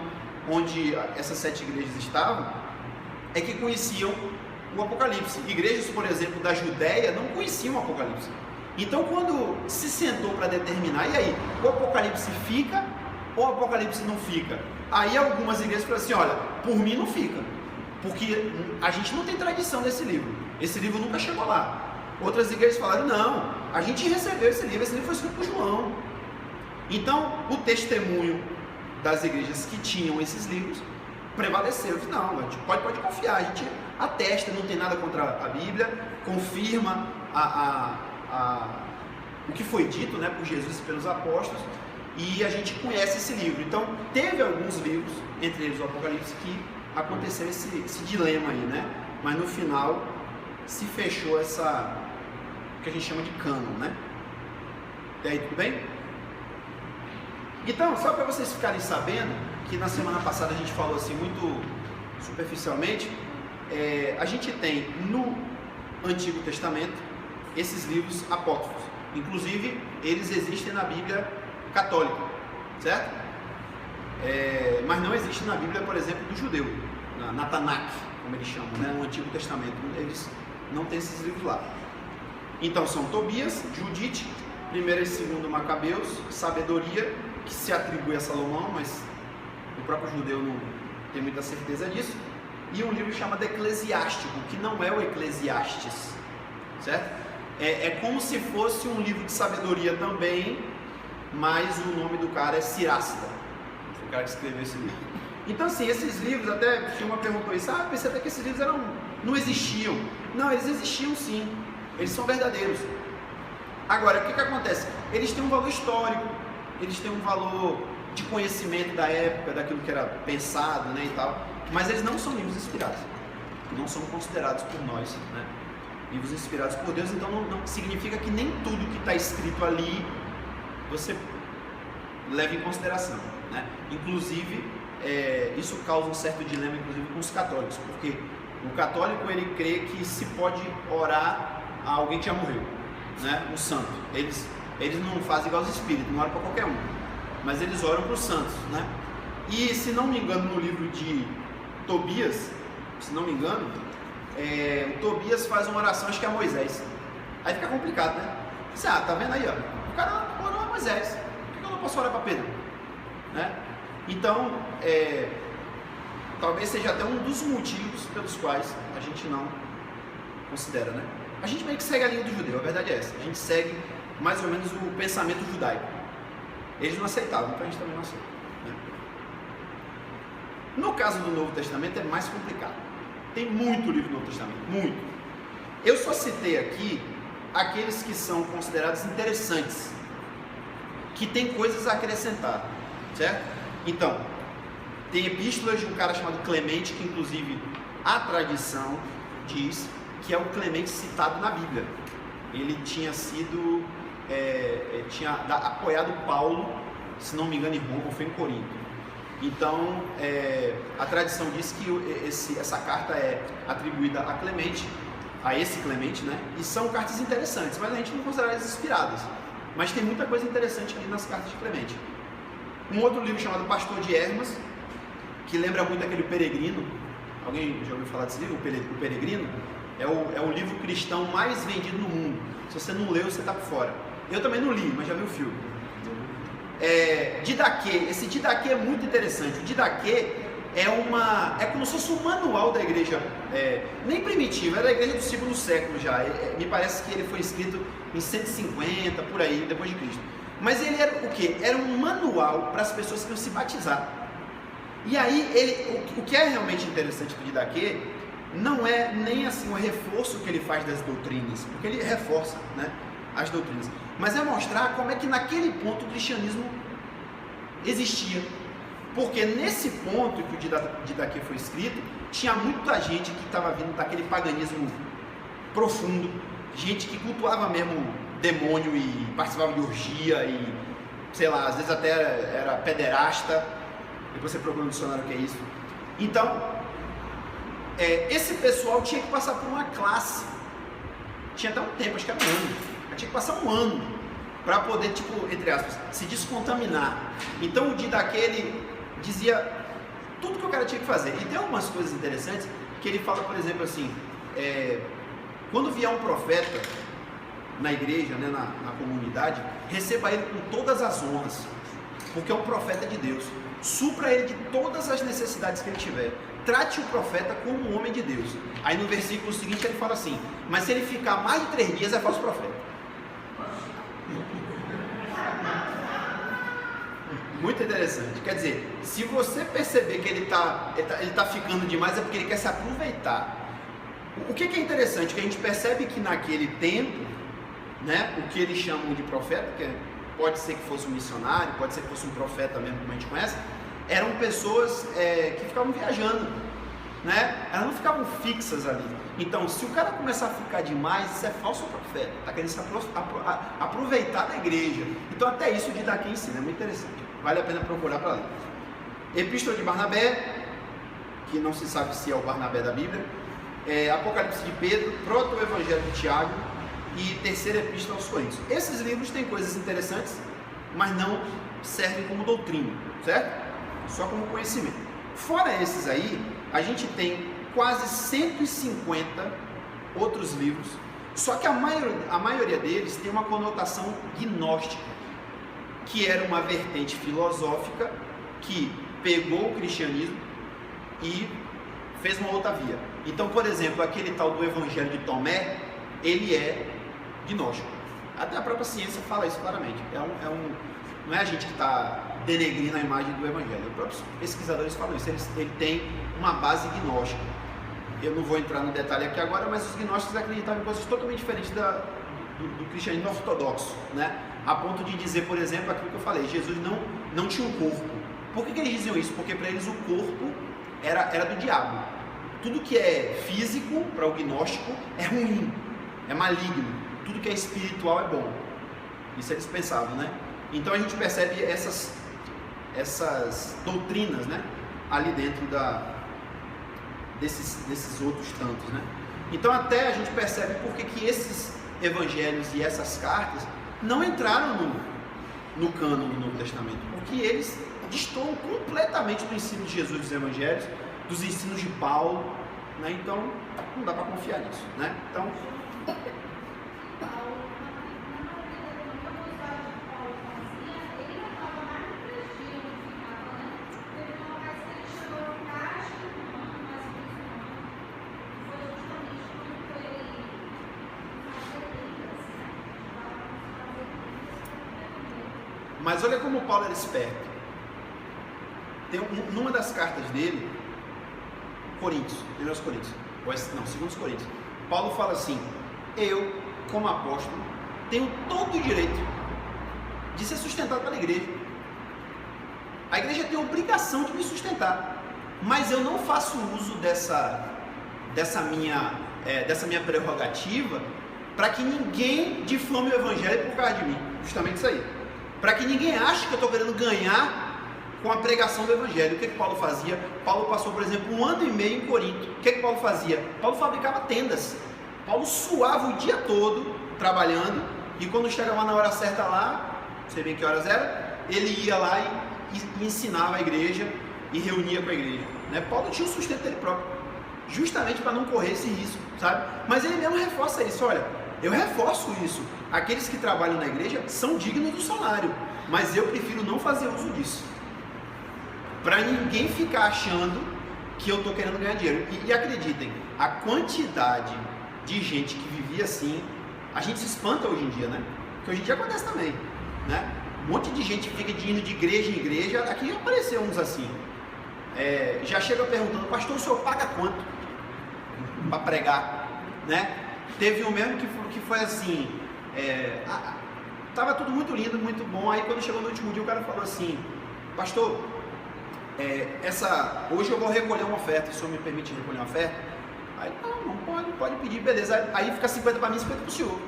onde essas 7 igrejas estavam, é que conheciam o Apocalipse. Igrejas, por exemplo, da Judéia não conheciam o Apocalipse. Então, quando se sentou para determinar, e aí, o Apocalipse fica ou o Apocalipse não fica? Aí algumas igrejas falam assim: olha, por mim não fica, porque a gente não tem tradição desse livro, esse livro nunca chegou lá. Outras igrejas falaram: não, a gente recebeu esse livro foi escrito por João. Então, o testemunho das igrejas que tinham esses livros prevaleceu. Não, a gente pode confiar, a gente atesta, não tem nada contra a Bíblia, confirma o que foi dito, né, por Jesus e pelos apóstolos, e a gente conhece esse livro. Então, teve alguns livros, entre eles o Apocalipse, que aconteceu esse dilema aí, né? Mas no final se fechou essa, que a gente chama de cânon, né? E aí, tudo bem? Então, só para vocês ficarem sabendo, que na semana passada a gente falou assim muito superficialmente, a gente tem no Antigo Testamento esses livros apócrifos. Inclusive, eles existem na Bíblia católica, certo? Mas não existe na Bíblia, por exemplo, do judeu, na Tanakh, como eles chamam, né? No Antigo Testamento. Eles não têm esses livros lá. Então são Tobias, Judite, 1º e 2º Macabeus, Sabedoria, que se atribui a Salomão, mas o próprio judeu não tem muita certeza disso, e um livro chamado Eclesiástico, que não é o Eclesiastes, certo? É como se fosse um livro de sabedoria também, mas o nome do cara é Sirasta, o cara que escreveu esse livro. Então, assim, esses livros, até tinha uma pergunta isso: pensei até que esses livros não existiam. Não, eles existiam sim, eles são verdadeiros. Agora, o que acontece? Eles têm um valor histórico, eles têm um valor de conhecimento da época, daquilo que era pensado, né, e tal, mas eles não são livros inspirados, não são considerados por nós, né, livros inspirados por Deus. Então não significa que nem tudo que está escrito ali você leva em consideração, né? Inclusive, isso causa um certo dilema, inclusive, com os católicos, porque o católico, ele crê que se pode orar a alguém que já morreu, né, um santo. Eles não fazem igual aos espíritos, não oram para qualquer um, mas eles oram para os santos, né? E, se não me engano, no livro de Tobias, se não me engano, o Tobias faz uma oração, acho que é a Moisés. Aí fica complicado, né? Você, tá vendo aí, ó? O cara orou a Moisés, por que eu não posso orar para Pedro? Né? Então, talvez seja até um dos motivos pelos quais a gente não considera, né? A gente meio que segue a linha do judeu, a verdade é essa. A gente segue mais ou menos o pensamento judaico. Eles não aceitavam, então a gente também não aceita, né? No caso do Novo Testamento é mais complicado. Tem muito livro do Novo Testamento, muito. Eu só citei aqui aqueles que são considerados interessantes, que tem coisas a acrescentar, certo? Então, tem epístolas de um cara chamado Clemente, que inclusive a tradição diz que é o Clemente citado na Bíblia. Ele tinha sido, tinha apoiado Paulo, se não me engano, em Roma, ou foi em Corinto. Então, a tradição diz que essa carta é atribuída a Clemente, a esse Clemente, né? E são cartas interessantes, mas a gente não considera elas inspiradas. Mas tem muita coisa interessante ali nas cartas de Clemente. Um outro livro chamado Pastor de Hermas, que lembra muito aquele Peregrino. Alguém já ouviu falar desse livro? O Peregrino é o livro cristão mais vendido no mundo. Se você não leu, você está por fora. Eu também não li, mas já vi o filme. Didaquê. Esse Didaquê é muito interessante. O Didaquê é como se fosse um manual da igreja, nem primitiva, era da igreja do segundo século já. Me parece que ele foi escrito em 150, por aí, depois de Cristo. Mas ele era o quê? Era um manual para as pessoas que iam se batizar. E aí, o que é realmente interessante do Didaquê não é nem assim o reforço que ele faz das doutrinas, porque ele reforça, né, as doutrinas, mas é mostrar como é que naquele ponto o cristianismo existia. Porque nesse ponto que o Didaquê foi escrito, tinha muita gente que estava vindo daquele paganismo profundo, gente que cultuava mesmo demônio e participava de orgia e, sei lá, às vezes até era pederasta. Depois você procura no dicionário o que é isso. Então, esse pessoal tinha que passar por uma classe. Tinha até um tempo, acho que era um ano. Tinha que passar um ano para poder, tipo, entre aspas, se descontaminar. Então o Didaquê, ele dizia tudo que o cara tinha que fazer. E tem algumas coisas interessantes que ele fala, por exemplo, assim, quando vier um profeta na igreja, né, na comunidade, receba ele com todas as honras, porque é um profeta de Deus. Supra ele de todas as necessidades que ele tiver. Trate o profeta como um homem de Deus. Aí no versículo seguinte ele fala assim: mas se ele ficar mais de 3 dias é falso profeta. Muito interessante. Quer dizer, se você perceber que ele tá ficando demais, é porque ele quer se aproveitar. O que é interessante? Que a gente percebe que naquele tempo, né, o que eles chamam de profeta, que pode ser que fosse um missionário, pode ser que fosse um profeta mesmo, como a gente conhece, eram pessoas que ficavam viajando, né? Elas não ficavam fixas ali. Então, se o cara começar a ficar demais, isso é falso profeta, está querendo se aproveitar da igreja. Então, até isso de Didaquê ensina, é muito interessante, vale a pena procurar para ler. Epístola de Barnabé, que não se sabe se é o Barnabé da Bíblia, Apocalipse de Pedro, Proto-Evangelho de Tiago e Terceira Epístola aos Coríntios. Esses livros têm coisas interessantes, mas não servem como doutrina, certo? Só como conhecimento. Fora esses aí, a gente tem quase 150 outros livros, só que a maioria deles tem uma conotação gnóstica, que era uma vertente filosófica que pegou o cristianismo e fez uma outra via. Então, por exemplo, aquele tal do Evangelho de Tomé, ele é gnóstico. Até a própria ciência fala isso claramente. Não é a gente que está denegrindo a imagem do Evangelho. Os próprios pesquisadores falam isso. Ele tem uma base gnóstica. Eu não vou entrar no detalhe aqui agora, mas os gnósticos acreditavam em coisas totalmente diferentes do cristianismo ortodoxo, né? A ponto de dizer, por exemplo, aquilo que eu falei, Jesus não tinha um corpo. Por que eles diziam isso? Porque para eles o corpo era do diabo. Tudo que é físico, para o gnóstico, é ruim, é maligno. Tudo que é espiritual é bom. Isso eles pensavam, né? Então a gente percebe essas doutrinas, né, ali dentro desses outros tantos, né? Então até a gente percebe por que esses evangelhos e essas cartas não entraram no cânon do Novo Testamento, porque eles destoam completamente do ensino de Jesus dos evangelhos, dos ensinos de Paulo, né? Então não dá para confiar nisso, né? Então Mas olha como Paulo era esperto. Tem numa das cartas dele, Coríntios, 1 Coríntios, não, 2 Coríntios, Paulo fala assim: eu, como apóstolo, tenho todo o direito de ser sustentado pela igreja. A igreja tem a obrigação de me sustentar, mas eu não faço uso dessa minha prerrogativa para que ninguém difame o evangelho por causa de mim. Justamente isso aí. Para que ninguém ache que eu estou querendo ganhar com a pregação do evangelho. O que Paulo fazia? Paulo passou, por exemplo, 1 ano e meio em Corinto. O que Paulo fazia? Paulo fabricava tendas. Paulo suava o dia todo trabalhando, e quando chegava na hora certa lá, não sei bem que horas era, ele ia lá e ensinava a igreja e reunia com a igreja, né? Paulo tinha o sustento dele próprio, justamente para não correr esse risco, sabe? Mas ele mesmo reforça isso: olha, eu reforço isso, aqueles que trabalham na igreja são dignos do salário, mas eu prefiro não fazer uso disso, para ninguém ficar achando que eu estou querendo ganhar dinheiro. E acreditem, a quantidade de gente que vivia assim, a gente se espanta hoje em dia, né? Porque hoje em dia acontece também, né? Um monte de gente fica indo de igreja em igreja. Aqui apareceu uns assim, já chega perguntando: pastor, o senhor paga quanto para pregar, né? Teve um mesmo que foi assim, tava tudo muito lindo, muito bom. Aí quando chegou no último dia, o cara falou assim: pastor, hoje eu vou recolher uma oferta, o senhor me permite recolher uma oferta? Aí, não pode pedir, beleza. Aí fica 50 para mim e 50 para o senhor.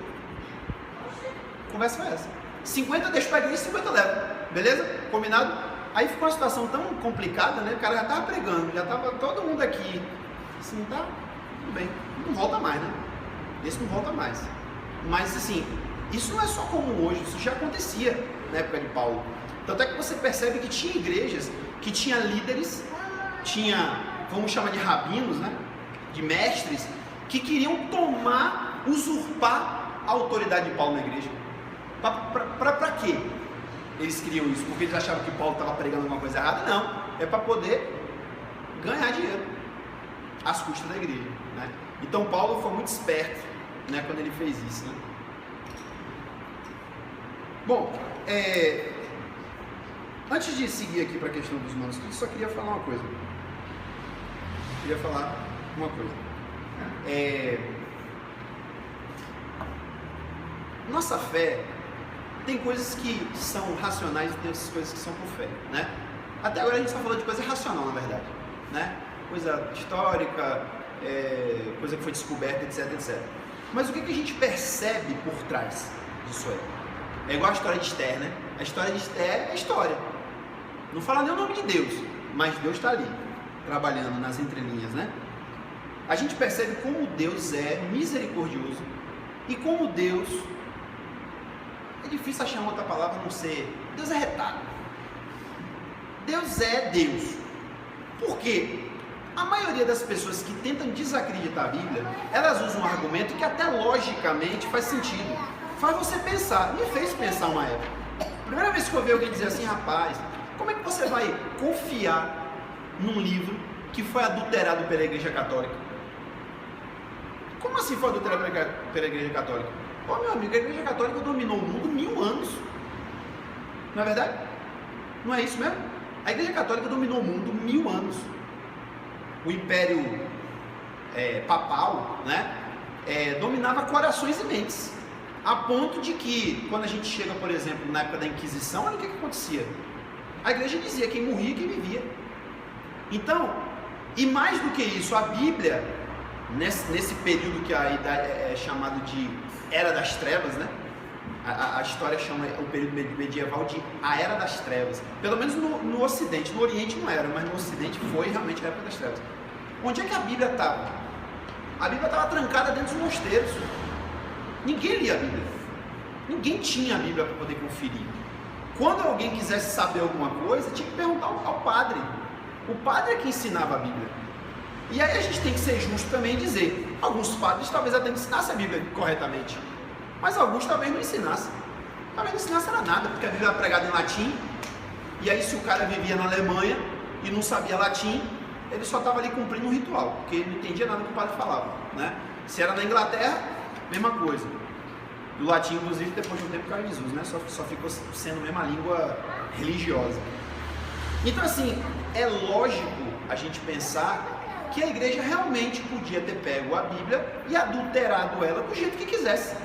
Conversa foi essa. 50 eu deixo para a igreja e 50 eu levo, beleza? Combinado? Aí ficou uma situação tão complicada, né? O cara já estava pregando, já estava todo mundo aqui. Assim, tá, tudo bem. Não volta mais, né? Esse não volta mais. Mas assim, isso não é só comum hoje, isso já acontecia na época de Paulo. Tanto é que você percebe que tinha igrejas que tinha líderes, tinha, vamos chamar de rabinos, né? De mestres, que queriam usurpar a autoridade de Paulo na igreja. Para quê? Eles queriam isso? Porque eles achavam que Paulo estava pregando alguma coisa errada? Não, é para poder ganhar dinheiro às custas da igreja, né? Então Paulo foi muito esperto, né, quando ele fez isso, né? Bom, antes de seguir aqui para a questão dos manuscritos, só queria falar uma coisa. Nossa fé tem coisas que são racionais e tem outras coisas que são por fé, né? Até agora a gente só falou de coisa racional, na verdade, né? Coisa histórica, coisa que foi descoberta, etc, etc. Mas o que a gente percebe por trás disso aí? É igual a história de Esther, né? A história de Esther é história. Não fala nem o nome de Deus, mas Deus está ali, trabalhando nas entrelinhas, né? A gente percebe como Deus é misericordioso e como Deus, é difícil achar uma outra palavra a não ser, Deus é retado. Deus é Deus. Por quê? A maioria das pessoas que tentam desacreditar a Bíblia, elas usam um argumento que até logicamente faz sentido, faz você pensar. Me fez pensar uma época. Primeira vez que eu ouvi alguém dizer assim: rapaz, como é que você vai confiar num livro que foi adulterado pela Igreja Católica? Como assim foi adulterado pela Igreja Católica? Ô meu amigo, a Igreja Católica dominou o mundo 1000 anos. Não é verdade? Não é isso mesmo? A Igreja Católica dominou o mundo 1000 anos. O Império Papal, né, dominava corações e mentes. A ponto de que, quando a gente chega, por exemplo, na época da Inquisição, olha o que acontecia. A igreja dizia quem morria e quem vivia. Então, e mais do que isso, a Bíblia, nesse período que é chamado de Era das Trevas, né? A história chama o período medieval de a Era das Trevas. Pelo menos no Ocidente. No Oriente não era, mas no Ocidente foi realmente a Época das Trevas. Onde é que a Bíblia estava? A Bíblia estava trancada dentro dos mosteiros. Ninguém lia a Bíblia. Ninguém tinha a Bíblia para poder conferir. Quando alguém quisesse saber alguma coisa, tinha que perguntar ao padre. O padre é que ensinava a Bíblia. E aí a gente tem que ser justo também e dizer, alguns padres talvez até ensinassem a Bíblia corretamente, mas alguns talvez não ensinassem. Talvez não ensinassem era nada, porque a Bíblia era pregada em latim, e aí se o cara vivia na Alemanha e não sabia latim, ele só estava ali cumprindo um ritual, porque ele não entendia nada do que o padre falava, né? Se era na Inglaterra, mesma coisa. E o latim, inclusive, depois de um tempo caiu em desuso, né? Só ficou sendo mesmo a língua religiosa. Então, assim, é lógico a gente pensar que a igreja realmente podia ter pego a Bíblia e adulterado ela do jeito que quisesse.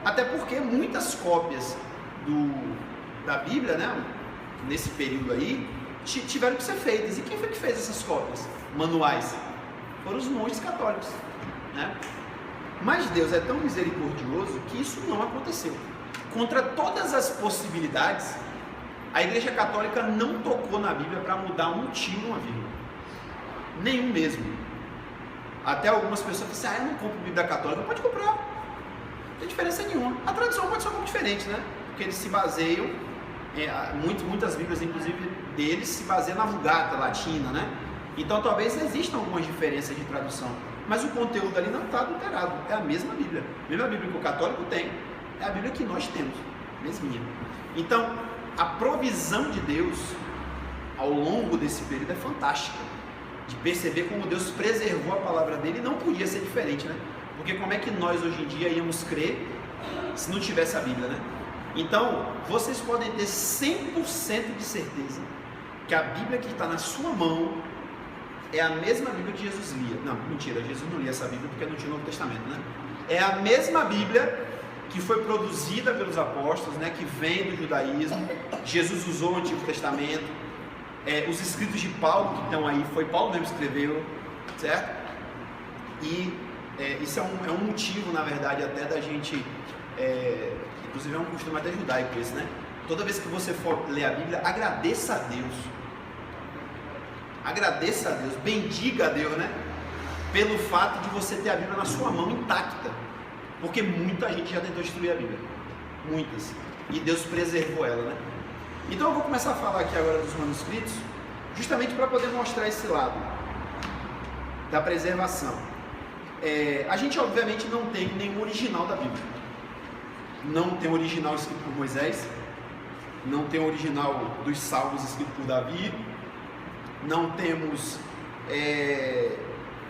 Até porque muitas cópias da Bíblia, né, nesse período aí, tiveram que ser feitas. E quem foi que fez essas cópias manuais? Foram os monges católicos, né? Mas Deus é tão misericordioso que isso não aconteceu. Contra todas as possibilidades, a Igreja Católica não tocou na Bíblia para mudar um tio, uma vírgula. Nenhum mesmo. Até algumas pessoas falam assim, eu não compro Bíblia Católica. Pode comprar. Não tem diferença nenhuma. A tradução pode ser um pouco diferente, né? Porque eles se baseiam, muitas Bíblias, inclusive deles, se baseiam na Vulgata Latina, né? Então talvez existam algumas diferenças de tradução. Mas o conteúdo ali não está adulterado. É a mesma Bíblia. A mesma Bíblia que o católico tem, é a Bíblia que nós temos. Mesminha. Então, a provisão de Deus ao longo desse período é fantástica. De perceber como Deus preservou a palavra dele, e não podia ser diferente, né? Porque como é que nós hoje em dia íamos crer se não tivesse a Bíblia, né? Então, vocês podem ter 100% de certeza que a Bíblia que está na sua mão é a mesma Bíblia que Jesus lia. Não, mentira, Jesus não lia essa Bíblia porque não tinha o Novo Testamento, né? É a mesma Bíblia que foi produzida pelos apóstolos, né? Que vem do judaísmo. Jesus usou o Antigo Testamento. Os escritos de Paulo que estão aí, foi Paulo mesmo que escreveu, certo? E isso é um motivo, na verdade, até da gente, inclusive é um costume até judaico esse, né? Toda vez que você for ler a Bíblia, agradeça a Deus. Agradeça a Deus, bendiga a Deus, né? Pelo fato de você ter a Bíblia na sua mão intacta. Porque muita gente já tentou destruir a Bíblia. Muitas. E Deus preservou ela, né? Então eu vou começar a falar aqui agora dos manuscritos, justamente para poder mostrar esse lado da preservação. A gente obviamente não tem nenhum original da Bíblia. Não tem original escrito por Moisés, não tem original dos Salmos escrito por Davi, não temos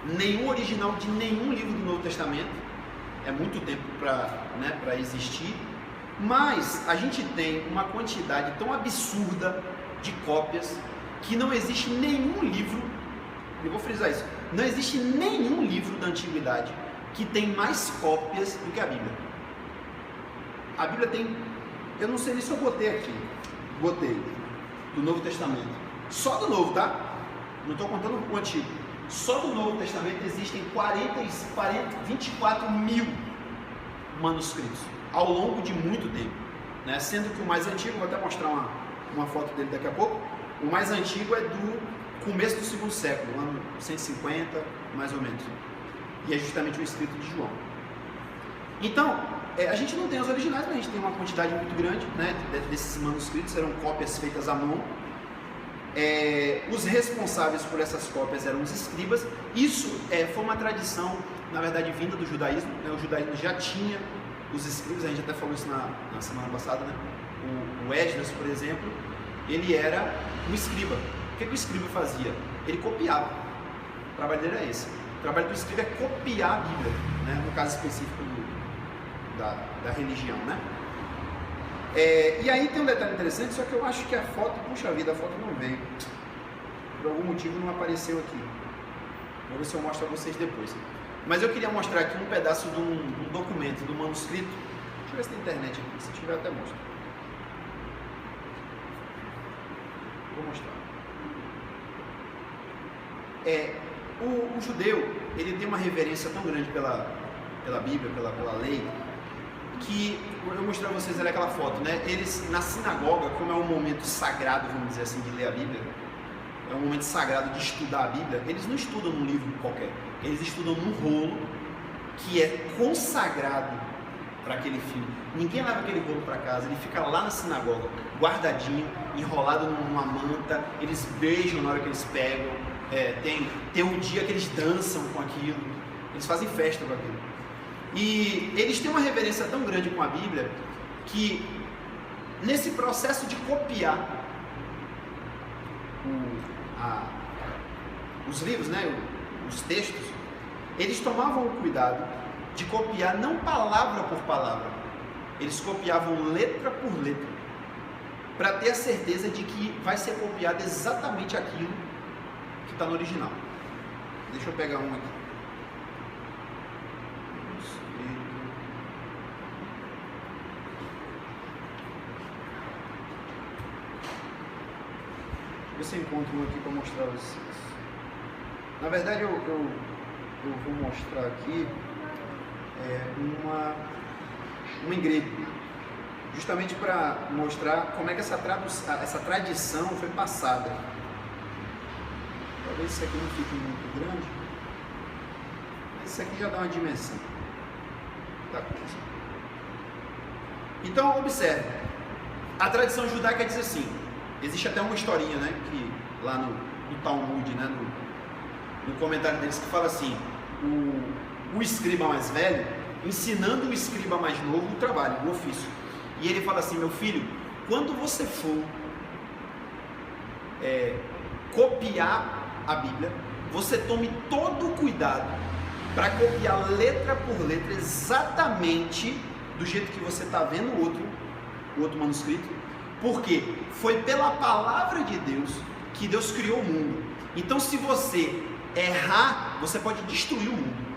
nenhum original de nenhum livro do Novo Testamento. É muito tempo para existir. Mas a gente tem uma quantidade tão absurda de cópias que não existe nenhum livro, eu vou frisar isso, não existe nenhum livro da antiguidade que tem mais cópias do que a Bíblia. A Bíblia tem, eu não sei nem se eu botei do Novo Testamento, só do Novo, tá? Não estou contando o Antigo. Só do Novo Testamento existem 24 mil manuscritos ao longo de muito tempo, né? Sendo que o mais antigo, vou até mostrar uma foto dele daqui a pouco, o mais antigo é do começo do segundo século, ano 150, mais ou menos, e é justamente o escrito de João. Então, a gente não tem os originais, mas a gente tem uma quantidade muito grande, né, desses manuscritos, eram cópias feitas à mão. Os responsáveis por essas cópias eram os escribas. Isso foi uma tradição, na verdade, vinda do judaísmo, né? O judaísmo já tinha os escribas, a gente até falou isso na semana passada, né? O Esdras, por exemplo, ele era um escriba. O que o escriba fazia? Ele copiava. O trabalho dele é esse. O trabalho do escriba é copiar a Bíblia, né? No caso específico da religião, né? E aí tem um detalhe interessante, só que eu acho que a foto, puxa vida, a foto não veio. Por algum motivo não apareceu aqui. Vou ver se eu mostro a vocês depois. Mas eu queria mostrar aqui um pedaço de um documento, do manuscrito. Deixa eu ver se tem internet aqui, se tiver eu até mostro. Vou mostrar. O judeu, ele tem uma reverência tão grande pela Bíblia, pela lei, que eu vou mostrar a vocês ali aquela foto, né? Eles, na sinagoga, como é um momento sagrado, vamos dizer assim, de ler a Bíblia, é um momento sagrado de estudar a Bíblia, eles não estudam num livro qualquer, eles estudam num rolo que é consagrado para aquele fim. Ninguém leva aquele rolo para casa, ele fica lá na sinagoga, guardadinho, enrolado numa manta, eles beijam na hora que eles pegam, tem um dia que eles dançam com aquilo, eles fazem festa com aquilo. E eles têm uma reverência tão grande com a Bíblia que nesse processo de copiar os livros, né, os textos, eles tomavam o cuidado de copiar não palavra por palavra, eles copiavam letra por letra, para ter a certeza de que vai ser copiado exatamente aquilo que está no original. Deixa eu pegar um aqui. Deixa eu encontro um aqui para mostrar a vocês. Na verdade, eu vou mostrar aqui uma em grego, justamente para mostrar como é que essa tradição foi passada. Talvez isso aqui não fique muito grande, mas isso aqui já dá uma dimensão da coisa. Então, observe, a tradição judaica diz assim, existe até uma historinha, né, que lá no Talmud, né, no comentário deles, que fala assim, o escriba mais velho ensinando o escriba mais novo o trabalho, o ofício. E ele fala assim: meu filho, quando você for copiar a Bíblia, você tome todo o cuidado para copiar letra por letra exatamente do jeito que você está vendo o outro manuscrito, porque foi pela palavra de Deus que Deus criou o mundo. Então, se você errar, você pode destruir o mundo.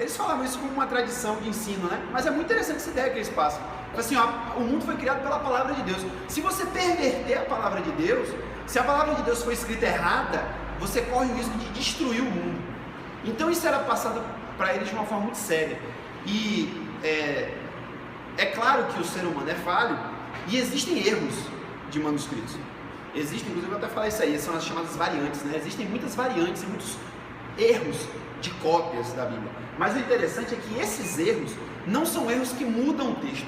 Eles falavam isso como uma tradição de ensino, né? Mas é muito interessante essa ideia que eles passam. Assim, ó, o mundo foi criado pela palavra de Deus. Se você perverter a palavra de Deus, se a palavra de Deus foi escrita errada, você corre o risco de destruir o mundo. Então isso era passado para eles de uma forma muito séria. E é claro que o ser humano é falho e existem erros de manuscritos. Existem, inclusive eu até falei isso aí, são as chamadas variantes, né? Existem muitas variantes e muitos erros de cópias da Bíblia. Mas o interessante é que esses erros não são erros que mudam o texto.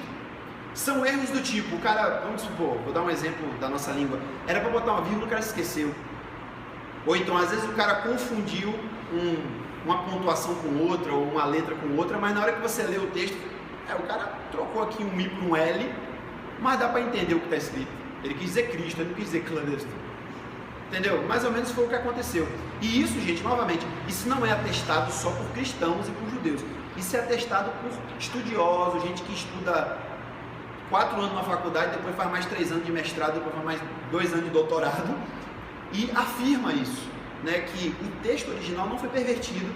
São erros do tipo, o cara, vamos supor, vou dar um exemplo da nossa língua, era para botar uma vírgula, o cara esqueceu. Ou então, às vezes o cara confundiu uma pontuação com outra, ou uma letra com outra, mas na hora que você lê o texto, o cara trocou aqui um I por um L, mas dá para entender o que está escrito. Ele quis dizer Cristo, ele não quis dizer clandestino. Entendeu? Mais ou menos foi o que aconteceu. E isso, gente, novamente, isso não é atestado só por cristãos e por judeus. Isso é atestado por estudiosos, gente que estuda 4 anos na faculdade, depois faz mais 3 anos de mestrado, depois faz mais 2 anos de doutorado, e afirma isso, né, que o texto original não foi pervertido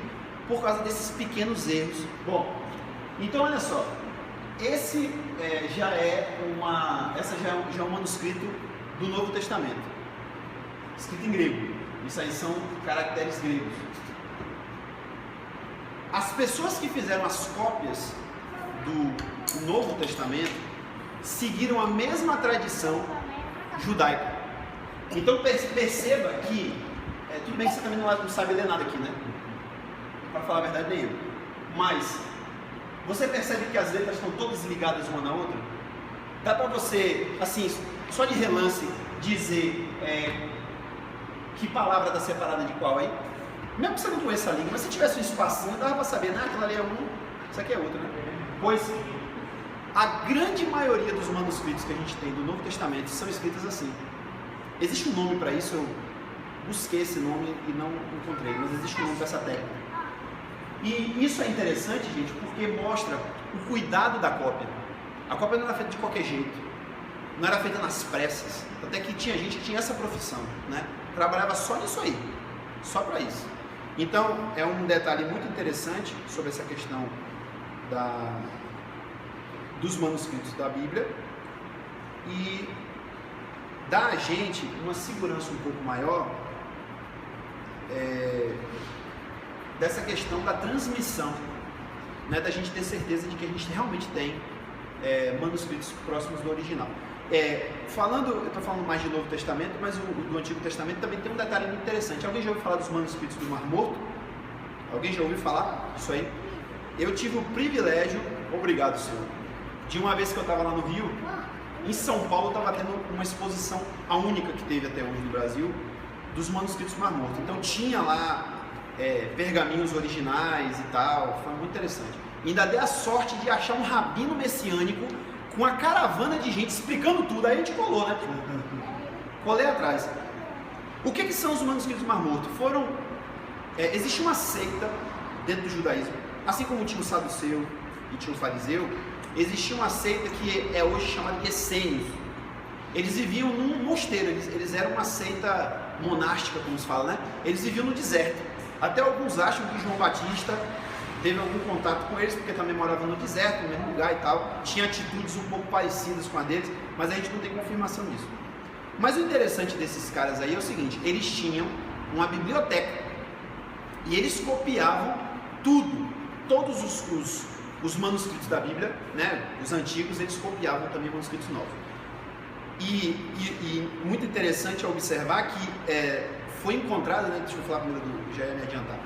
por causa desses pequenos erros. Bom, então olha só, esse já é um manuscrito do Novo Testamento, escrito em grego. Isso aí são caracteres gregos. As pessoas que fizeram as cópias do Novo Testamento seguiram a mesma tradição judaica. Então perceba que, tudo bem que você também não sabe ler nada aqui, né? Para falar a verdade, nem eu. Mas você percebe que as letras estão todas ligadas uma na outra? Dá para você, assim, só de relance, dizer que palavra está separada de qual aí? Mesmo que você não conheça a língua, mas se tivesse um espacinho, dava para saber, aquilo ali é um, isso aqui é outro, né? Pois a grande maioria dos manuscritos que a gente tem do Novo Testamento são escritos assim. Existe um nome para isso, eu busquei esse nome e não encontrei, mas existe um nome para essa técnica. E isso é interessante, gente, porque mostra o cuidado da cópia. A cópia não era feita de qualquer jeito, não era feita nas pressas, até que tinha gente que tinha essa profissão, né? Trabalhava só nisso aí, só para isso. Então, é um detalhe muito interessante sobre essa questão dos manuscritos da Bíblia e dá a gente uma segurança um pouco maior dessa questão da transmissão, né, da gente ter certeza de que a gente realmente tem manuscritos próximos do original. Eu estou falando mais de Novo Testamento, mas do Antigo Testamento também tem um detalhe muito interessante. Alguém já ouviu falar dos manuscritos do Mar Morto? Alguém já ouviu falar disso aí? Eu tive o privilégio, obrigado, Senhor, de uma vez que eu estava lá no Rio, em São Paulo estava tendo uma exposição, a única que teve até hoje no Brasil, dos manuscritos do Mar Morto. Então tinha lá pergaminhos originais e tal, foi muito interessante. E ainda dei a sorte de achar um rabino messiânico com uma caravana de gente explicando tudo, aí a gente colou, né? Colei atrás. O que são os manuscritos do Mar Morto? Existe uma seita dentro do judaísmo, assim como tinha o saduceu e tinha o fariseu, existia uma seita que é hoje chamada de essênios. Eles viviam num mosteiro, eles eram uma seita monástica, como se fala, né? Eles viviam no deserto. Até alguns acham que João Batista teve algum contato com eles, porque também morava no deserto, no mesmo lugar e tal. Tinha atitudes um pouco parecidas com a deles, mas a gente não tem confirmação disso. Mas o interessante desses caras aí é o seguinte: eles tinham uma biblioteca e eles copiavam tudo, todos os manuscritos da Bíblia, né? Os antigos, eles copiavam também manuscritos novos. E muito interessante observar que foi encontrado, né? Deixa eu falar primeiro, já ia me adiantar.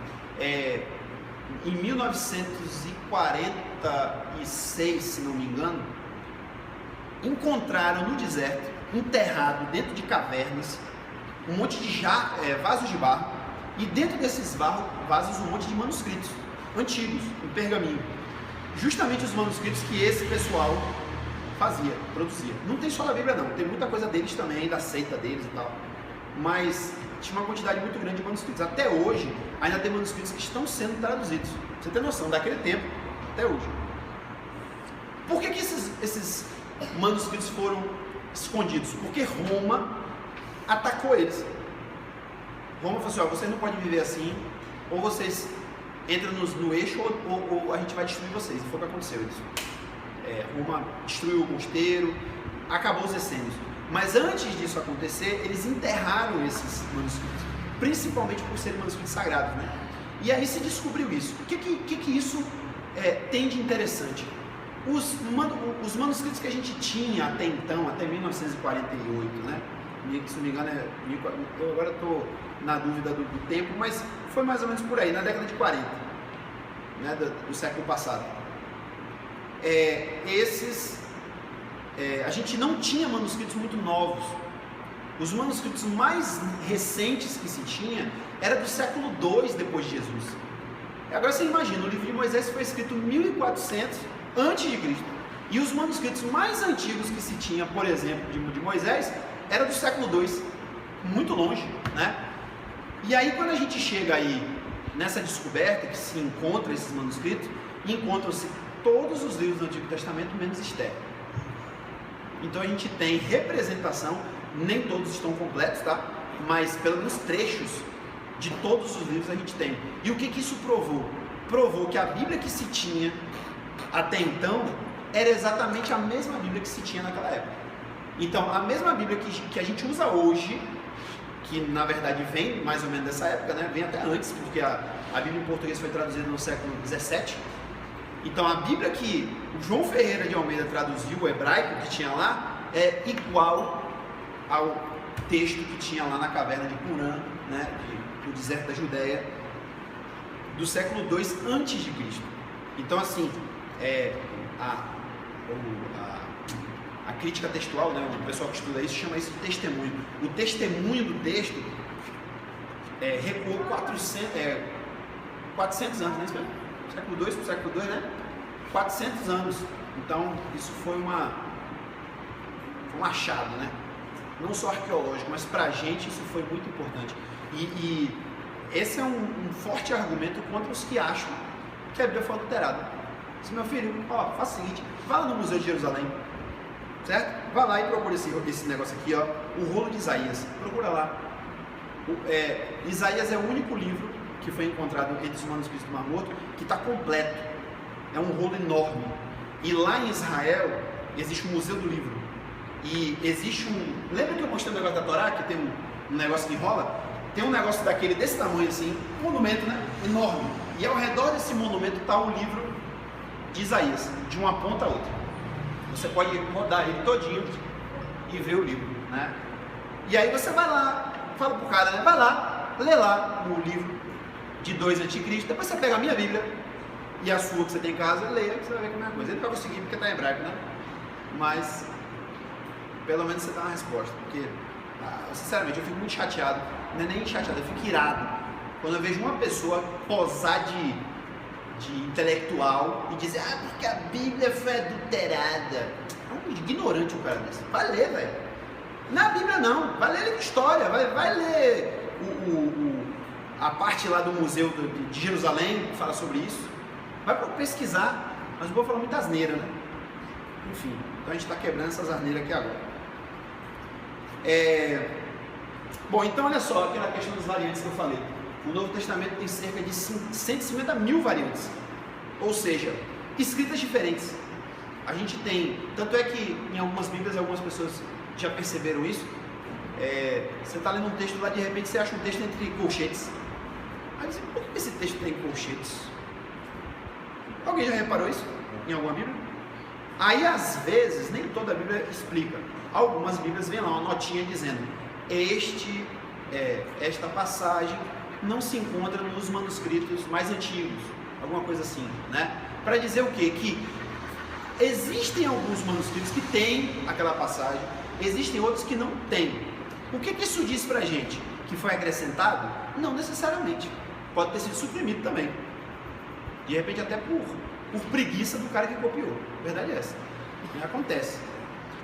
Em 1946, se não me engano, encontraram no deserto, enterrado dentro de cavernas, um monte de vasos de barro, e dentro desses vasos um monte de manuscritos antigos, em pergaminho. Justamente os manuscritos que esse pessoal produzia. Não tem só na Bíblia não, tem muita coisa deles também, da seita deles e tal. Mas tinha uma quantidade muito grande de manuscritos. Até hoje, ainda tem manuscritos que estão sendo traduzidos. Você tem noção, daquele tempo até hoje. Por que esses manuscritos foram escondidos? Porque Roma atacou eles. Roma falou assim: ó, vocês não podem viver assim, ou vocês entram no eixo, ou a gente vai destruir vocês. E foi o que aconteceu isso. Roma destruiu o mosteiro, acabou os essênios. Mas antes disso acontecer, eles enterraram esses manuscritos, principalmente por serem manuscritos sagrados, né? E aí se descobriu isso. O que isso tem de interessante? Os manuscritos que a gente tinha até então, até 1948, né? Se não me engano, eu agora estou na dúvida do tempo, mas foi mais ou menos por aí, na década de 40, né? Do século passado. A gente não tinha manuscritos muito novos. Os manuscritos mais recentes que se tinha era do século II depois de Jesus. Agora você imagina, o livro de Moisés foi escrito em 1400 antes de Cristo. E os manuscritos mais antigos que se tinha, por exemplo, de Moisés, era do século II, muito longe, né? E aí quando a gente chega aí nessa descoberta que se encontra esses manuscritos, encontram-se todos os livros do Antigo Testamento menos Esther. Então a gente tem representação, nem todos estão completos, tá? Mas pelo menos trechos de todos os livros a gente tem. E o que isso provou? Provou que a Bíblia que se tinha até então era exatamente a mesma Bíblia que se tinha naquela época. Então a mesma Bíblia que a gente usa hoje, que na verdade vem mais ou menos dessa época, né? Vem até antes, porque a Bíblia em português foi traduzida no século XVII. Então a Bíblia que o João Ferreira de Almeida traduziu, o hebraico que tinha lá, é igual ao texto que tinha lá na caverna de Qumran, né, do deserto da Judéia, do século II antes de Cristo. Então assim, a crítica textual, né, o pessoal que estuda isso chama isso de testemunho. O testemunho do texto recuou 400 anos, né? Século II para o século II, né? 400 anos. Então, isso foi um achado, né? Não só arqueológico, mas para a gente isso foi muito importante. E esse é um forte argumento contra os que acham que a Bíblia foi adulterada. Diz: meu filho, faça o seguinte, vá lá no Museu de Jerusalém, certo? Vá lá e procura esse negócio aqui, ó, o rolo de Isaías. Procura lá. Isaías é o único livro que foi encontrado entre os manuscritos do Mar Morto que está completo. É um rolo enorme. E lá em Israel existe um museu do livro. E existe lembra que eu mostrei o negócio da Torá, que tem um negócio que rola? Tem um negócio daquele desse tamanho assim, um monumento, né? Enorme. E ao redor desse monumento está o livro de Isaías, de uma ponta a outra. Você pode rodar ele todinho e ver o livro, né? E aí você vai lá, fala pro cara, né? Vai lá, lê lá no livro de 2 anticristo, depois você pega a minha Bíblia e a sua que você tem em casa, leia, você vai ver que é a mesma coisa. Ele não vai conseguir porque está em hebraico, né? Mas pelo menos você dá uma resposta, porque sinceramente eu fico muito chateado, não é nem chateado, eu fico irado quando eu vejo uma pessoa posar de intelectual e dizer: porque a Bíblia foi adulterada. É um ignorante o cara desse. Vai ler, velho. Não é a Bíblia não, vai ler livro de história, vai ler a parte lá do Museu de Jerusalém que fala sobre isso. Vai pesquisar, mas o povo fala muita asneira, né? Enfim, então a gente está quebrando essas arneiras aqui agora. Bom, então olha só, aquela questão das variantes que eu falei. O Novo Testamento tem cerca de 150 mil variantes, ou seja, escritas diferentes. A gente tem, tanto é que em algumas Bíblias, algumas pessoas já perceberam isso. Você está lendo um texto lá, de repente você acha um texto entre colchetes. Aí você, por que esse texto tem colchetes? Alguém já reparou isso em alguma Bíblia? Aí às vezes, nem toda a Bíblia explica. Algumas Bíblias vem lá uma notinha dizendo: esta passagem não se encontra nos manuscritos mais antigos, alguma coisa assim, né? Para dizer o quê? Que existem alguns manuscritos que têm aquela passagem, existem outros que não têm. O que isso diz pra gente? Que foi acrescentado? Não necessariamente. Pode ter sido suprimido também. De repente até por preguiça do cara que copiou. A verdade é essa. Acontece.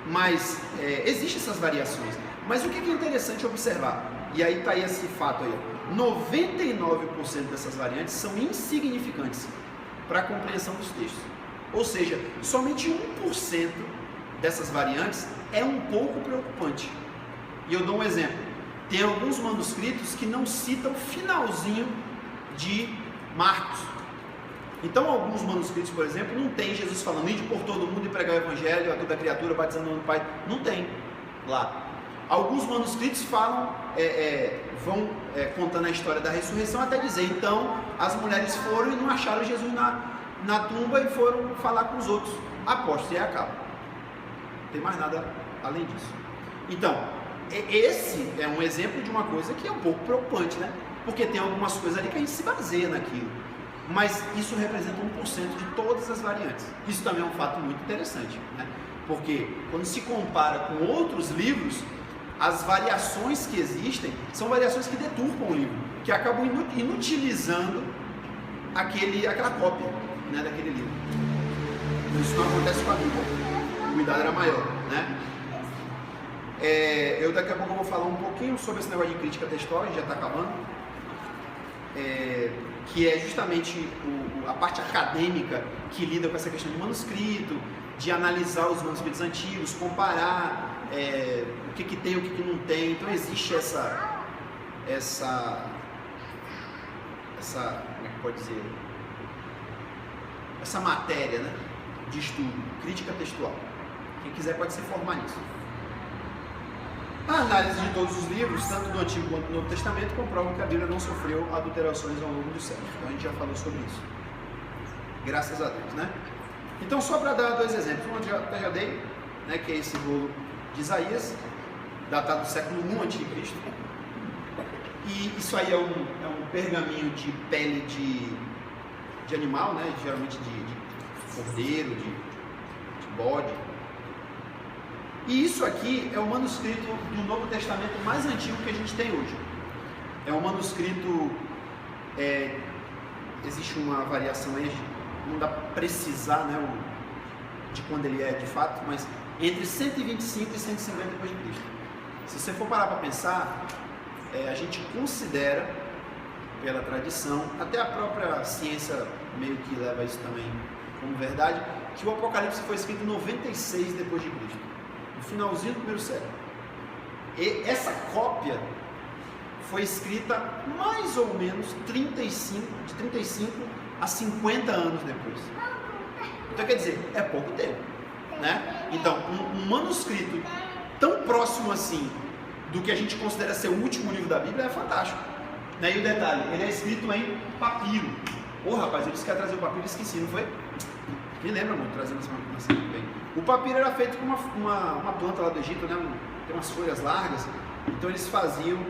Mas existem essas variações. Mas o que é interessante observar? E aí está aí esse fato aí. 99% dessas variantes são insignificantes para a compreensão dos textos. Ou seja, somente 1% dessas variantes é um pouco preocupante. E eu dou um exemplo. Tem alguns manuscritos que não citam o finalzinho de Marcos. Então, alguns manuscritos, por exemplo, não tem Jesus falando: ide por todo mundo e pregar o evangelho a toda criatura, batizando no nome do Pai. Não tem lá. Alguns manuscritos falam, vão contando a história da ressurreição, até dizer: então as mulheres foram e não acharam Jesus na tumba e foram falar com os outros apóstolos, e aí acaba. Não tem mais nada além disso. Então, esse é um exemplo de uma coisa que é um pouco preocupante, né? Porque tem algumas coisas ali que a gente se baseia naquilo. Mas isso representa 1% de todas as variantes. Isso também é um fato muito interessante, né? Porque quando se compara com outros livros, as variações que existem são variações que deturpam o livro, que acabam inutilizando aquela cópia, né, daquele livro. Isso não acontece com a Bíblia. O cuidado era maior, né? Eu daqui a pouco vou falar um pouquinho sobre esse negócio de crítica textual, a gente já está acabando. Que é justamente a parte acadêmica que lida com essa questão de manuscrito, de analisar os manuscritos antigos, comparar o que tem, o que não tem. Então existe essa como é que pode dizer, essa matéria, né, de estudo, crítica textual. Quem quiser pode se formar nisso. A análise de todos os livros, tanto do Antigo quanto do Novo Testamento, comprovam que a Bíblia não sofreu adulterações ao longo dos séculos. Então a gente já falou sobre isso. Graças a Deus, né? Então, só para dar dois exemplos. Um eu já dei, né, que é esse rolo de Isaías, datado do século I a.C. E isso aí é um pergaminho de pele de animal, né? Geralmente de cordeiro, de bode. E isso aqui é o manuscrito do Novo Testamento mais antigo que a gente tem hoje. É um manuscrito, existe uma variação aí, não dá para precisar, né, de quando ele é de fato, mas entre 125 e 150 depois de Cristo. Se você for parar para pensar, a gente considera, pela tradição, até a própria ciência meio que leva isso também como verdade, que o Apocalipse foi escrito em 96 depois de Cristo. No finalzinho do primeiro século. E essa cópia foi escrita mais ou menos de 35 a 50 anos depois. Então quer dizer, é pouco tempo, né? Então, um manuscrito tão próximo assim do que a gente considera ser o último livro da Bíblia é fantástico, né? E o detalhe, ele é escrito em papiro. Rapaz, eu disse que ia trazer o papiro e esqueci, não foi? Me lembra muito, trazendo essa bem. O papiro era feito com uma planta lá do Egito, né? Tem umas folhas largas. Então eles faziam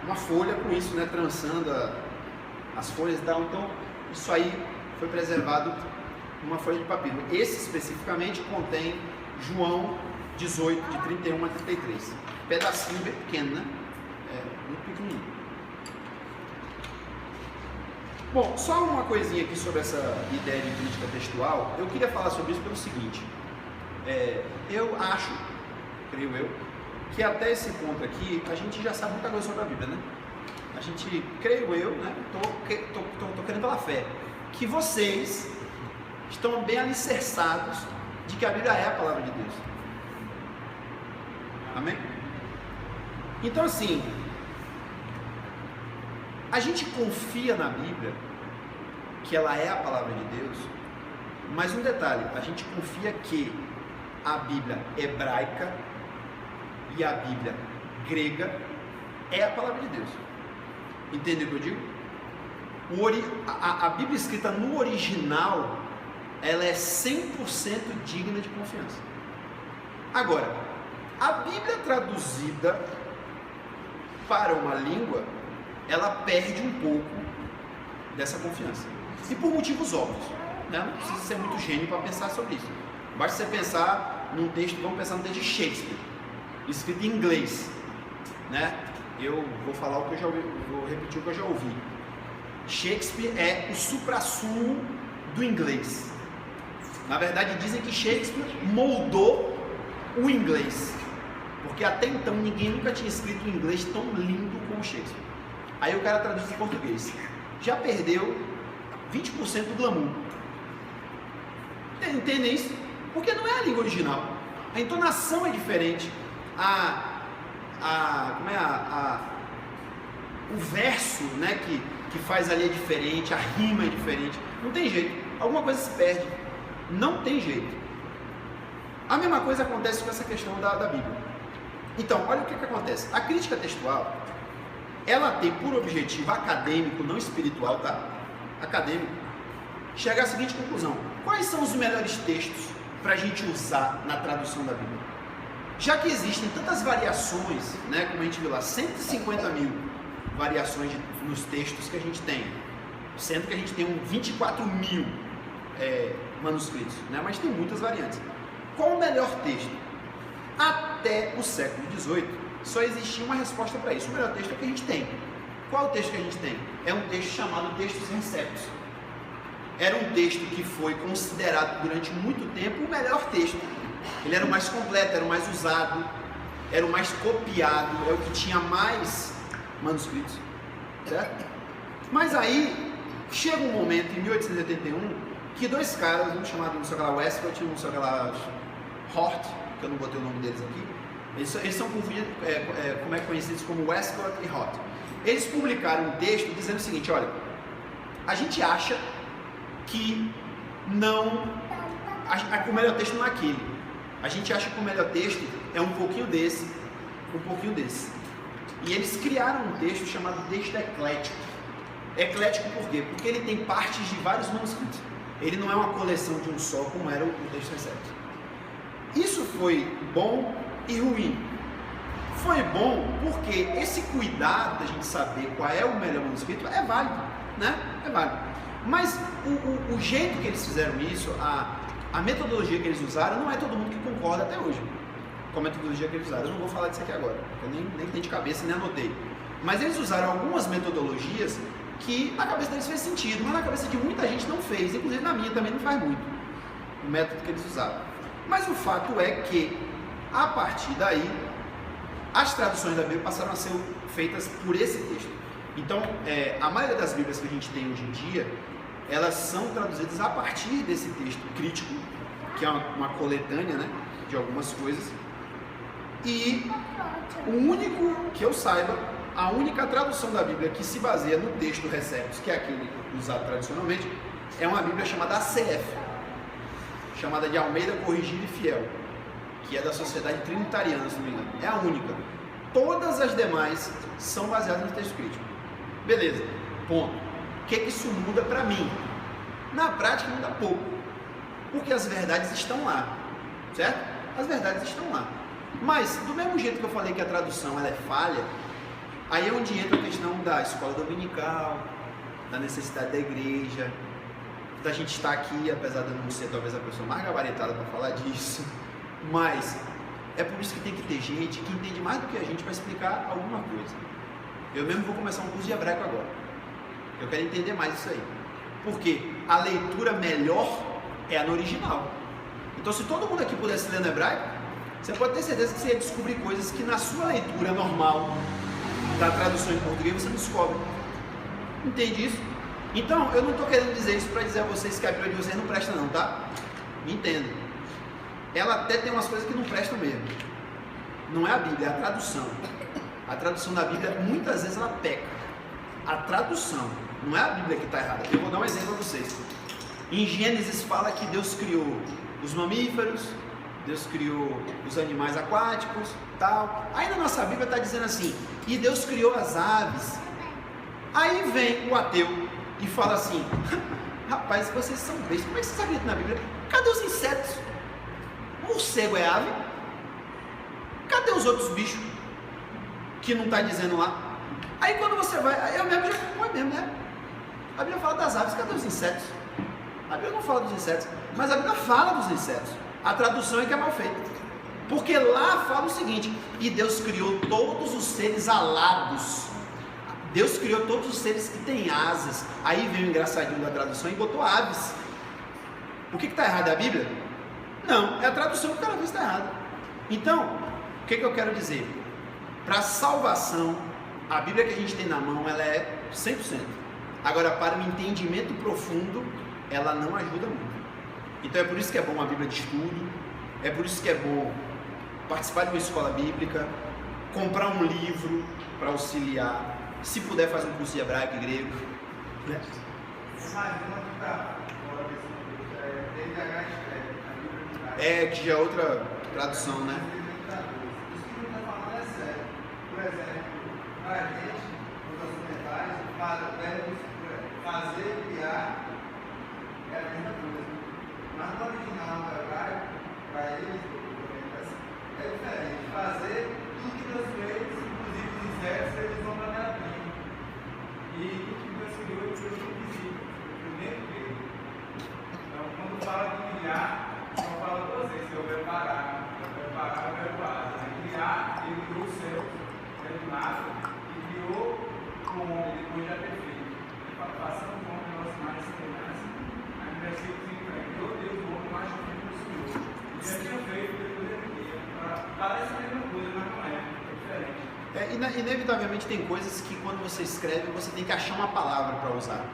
uma folha com isso, né? Trançando as folhas e tal. Então isso aí foi preservado numa folha de papiro. Esse especificamente contém João 18, de 31 a 33. Pedacinho bem pequeno, né? Muito pequenininho. Bom, só uma coisinha aqui sobre essa ideia de crítica textual. Eu queria falar sobre isso pelo seguinte. Eu acho, creio eu, que até esse ponto aqui, a gente já sabe muita coisa sobre a Bíblia, né? A gente, creio eu, né? Tô querendo pela fé, que vocês estão bem alicerçados de que a Bíblia é a palavra de Deus. Amém? Então assim, a gente confia na Bíblia, que ela é a palavra de Deus, mas um detalhe, a gente confia que a Bíblia hebraica e a Bíblia grega é a palavra de Deus. Entendeu o que eu digo? A Bíblia escrita no original, ela é 100% digna de confiança. Agora, a Bíblia traduzida para uma língua, ela perde um pouco dessa confiança. E por motivos óbvios, né? Não precisa ser muito gênio para pensar sobre isso. Basta você pensar num texto, vamos pensar no texto de Shakespeare, escrito em inglês, né? Eu vou falar o que eu já ouvi, vou repetir o que eu já ouvi. Shakespeare é o suprassumo do inglês. Na verdade, dizem que Shakespeare moldou o inglês, porque até então ninguém nunca tinha escrito um inglês tão lindo como Shakespeare. Aí o cara traduz em português. Já perdeu 20% do glamour. Entendem isso? Porque não é a língua original. A entonação é diferente. O verso, né, que faz ali é diferente, a rima é diferente. Não tem jeito. Alguma coisa se perde. Não tem jeito. A mesma coisa acontece com essa questão da Bíblia. Então, olha o que acontece. A crítica textual, ela tem por objetivo acadêmico, não espiritual, tá? Acadêmico, chegar à seguinte conclusão: quais são os melhores textos para a gente usar na tradução da Bíblia? Já que existem tantas variações, né, como a gente viu lá, 150 mil variações nos textos que a gente tem, sendo que a gente tem 24 mil manuscritos, né, mas tem muitas variantes. Qual o melhor texto? Até o século XVIII, só existia uma resposta para isso. O melhor texto é o que a gente tem. Qual o texto que a gente tem? É um texto chamado Textos Receptos. Era um texto que foi considerado durante muito tempo o melhor texto. Ele era o mais completo, era o mais usado, era o mais copiado, é o que tinha mais manuscritos, certo? Mas aí, chega um momento, em 1881, que dois caras, um chamado, não sei lá, Westcott e um sei lá, Hort, que eu não botei o nome deles aqui, eles são conhecidos como Westcott e Hort. Eles publicaram um texto dizendo o seguinte: olha, a gente acha que o melhor texto não é aquele. A gente acha que o melhor texto é um pouquinho desse, um pouquinho desse. E eles criaram um texto chamado texto eclético. Eclético por quê? Porque ele tem partes de vários manuscritos. Ele não é uma coleção de um só, como era o texto recepto. Isso foi bom e ruim. Foi bom porque esse cuidado da gente saber qual é o melhor manuscrito é válido, né? É válido. Mas o jeito que eles fizeram isso, a metodologia que eles usaram, não é todo mundo que concorda até hoje com a metodologia que eles usaram. Eu não vou falar disso aqui agora, porque eu nem tenho de cabeça, nem anotei. Mas eles usaram algumas metodologias que na cabeça deles fez sentido, mas na cabeça de muita gente não fez, inclusive na minha também não faz muito, o método que eles usaram. Mas o fato é que, a partir daí, as traduções da Bíblia passaram a ser feitas por esse texto. Então, a maioria das Bíblias que a gente tem hoje em dia, elas são traduzidas a partir desse texto crítico, que é uma coletânea, né, de algumas coisas. E o único que eu saiba, a única tradução da Bíblia que se baseia no texto Receptos, que é aquele usado tradicionalmente, é uma Bíblia chamada ACF, chamada de Almeida Corrigida e Fiel, que é da Sociedade Trinitariana, se não me engano. É a única. Todas as demais são baseadas no texto crítico. Beleza, ponto. O que isso muda para mim? Na prática muda pouco, porque as verdades estão lá, certo? As verdades estão lá. Mas, do mesmo jeito que eu falei que a tradução ela é falha, aí é onde entra a questão da escola dominical, da necessidade da igreja, da gente estar aqui, apesar de eu não ser talvez a pessoa mais gabaritada para falar disso, mas é por isso que tem que ter gente que entende mais do que a gente para explicar alguma coisa. Eu mesmo vou começar um curso de hebraico agora. Eu quero entender mais isso aí. Porque a leitura melhor é a no original. Então, se todo mundo aqui pudesse ler no hebraico, você pode ter certeza que você ia descobrir coisas que na sua leitura normal da tradução em português você descobre. Entende isso? Então, eu não estou querendo dizer isso para dizer a vocês que a Bíblia de vocês não presta não, tá? Me entendam. Ela até tem umas coisas que não prestam mesmo. Não é a Bíblia, é a tradução. A tradução da Bíblia, muitas vezes, ela peca. A tradução, não é a Bíblia que está errada. Eu vou dar um exemplo para vocês. Em Gênesis fala que Deus criou os mamíferos, Deus criou os animais aquáticos, tal. Aí na nossa Bíblia está dizendo assim, e Deus criou as aves. Aí vem o ateu e fala assim, rapaz, vocês são bestas, como é que vocês acreditam na Bíblia? Cadê os insetos? Morcego é ave? Cadê os outros bichos que não está dizendo lá? Aí quando você vai, eu mesmo já compõe mesmo, né? A Bíblia fala das aves, cadê os insetos? A Bíblia não fala dos insetos, mas a Bíblia fala dos insetos. A tradução é que é mal feita. Porque lá fala o seguinte, e Deus criou todos os seres alados. Deus criou todos os seres que têm asas. Aí veio o engraçadinho da tradução e botou aves. O que está errado? É a Bíblia? Não, é a tradução que o cara fez está errada. Então, o que eu quero dizer? Para salvação, a Bíblia que a gente tem na mão, ela é 100%. Agora, para o entendimento profundo, ela não ajuda muito. Então é por isso que é bom a Bíblia de estudo, é por isso que é bom participar de uma escola bíblica, comprar um livro para auxiliar, se puder fazer um curso de hebraico e grego. Né? É, que já é outra tradução, né? Por exemplo, para a gente, nos ocidentais, fazer, criar, é a mesma coisa. Mas no original do hebraico, para eles, é diferente. Fazer tudo que Deus fez, inclusive os insetos, eles vão para a terra. E tudo que Deus criou, ele criou invisível, primeiro dele. Então, quando fala de criar, só fala duas vezes, eu vou parar, eu quero parar. Criar, ele criou o céu, do nada, e criou o homem, depois já ter feito. Passando o homem nosso mais semelhança, aí no versículo 5, criou Deus o homem mais feito do Senhor. E já tinha feito, depois ele queria. Parece a mesma coisa, mas não é diferente. Inevitavelmente tem coisas que quando você escreve, você tem que achar uma palavra para usar.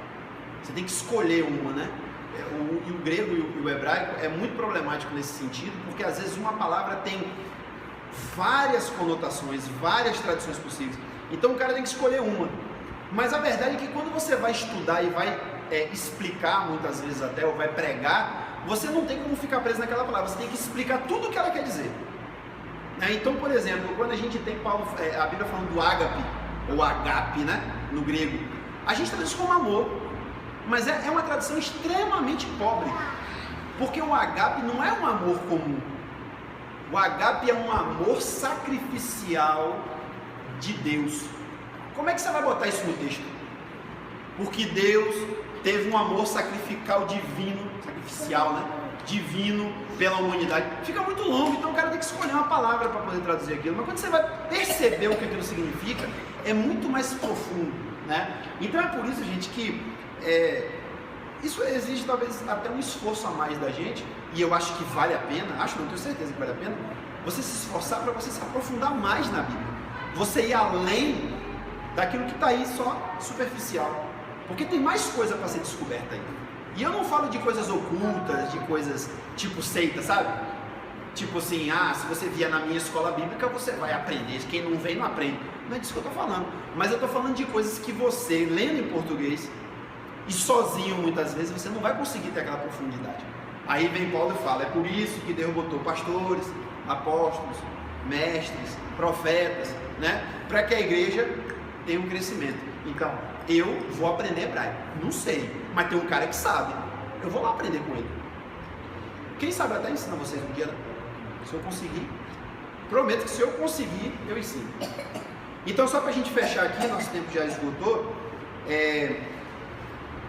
Você tem que escolher uma, né? O grego e o hebraico é muito problemático nesse sentido, porque às vezes uma palavra tem várias conotações, várias traduções possíveis. Então o cara tem que escolher uma. Mas a verdade é que quando você vai estudar e vai explicar muitas vezes até, ou vai pregar, você não tem como ficar preso naquela palavra, você tem que explicar tudo o que ela quer dizer. Então, por exemplo, quando a gente tem Paulo, a Bíblia falando do ágape, ou agape, né, no grego, a gente traduz como amor, mas é uma tradução extremamente pobre, porque o agape não é um amor comum. O agape é um amor sacrificial de Deus. Como é que você vai botar isso no texto? Porque Deus teve um amor sacrificial divino pela humanidade. Fica muito longo, então o cara tem que escolher uma palavra para poder traduzir aquilo. Mas quando você vai perceber o que aquilo significa, é muito mais profundo, né? Então é por isso, gente, que isso exige talvez até um esforço a mais da gente, e eu acho que vale a pena, não tenho certeza que vale a pena, você se esforçar para você se aprofundar mais na Bíblia, você ir além daquilo que está aí só superficial, porque tem mais coisa para ser descoberta aí. E eu não falo de coisas ocultas, de coisas tipo seita, sabe? Tipo assim, se você vier na minha escola bíblica, você vai aprender, quem não vem não aprende. Não é disso que eu estou falando, mas eu estou falando de coisas que você, lendo em português, e sozinho muitas vezes, você não vai conseguir ter aquela profundidade. Aí vem Paulo e fala, é por isso que Deus botou pastores, apóstolos, mestres, profetas, né? Para que a igreja tenha um crescimento. Então, eu vou aprender hebraico, não sei, mas tem um cara que sabe, eu vou lá aprender com ele. Quem sabe até ensina vocês um dia, se eu conseguir. Prometo que se eu conseguir, eu ensino. Então, só para a gente fechar aqui, nosso tempo já esgotou,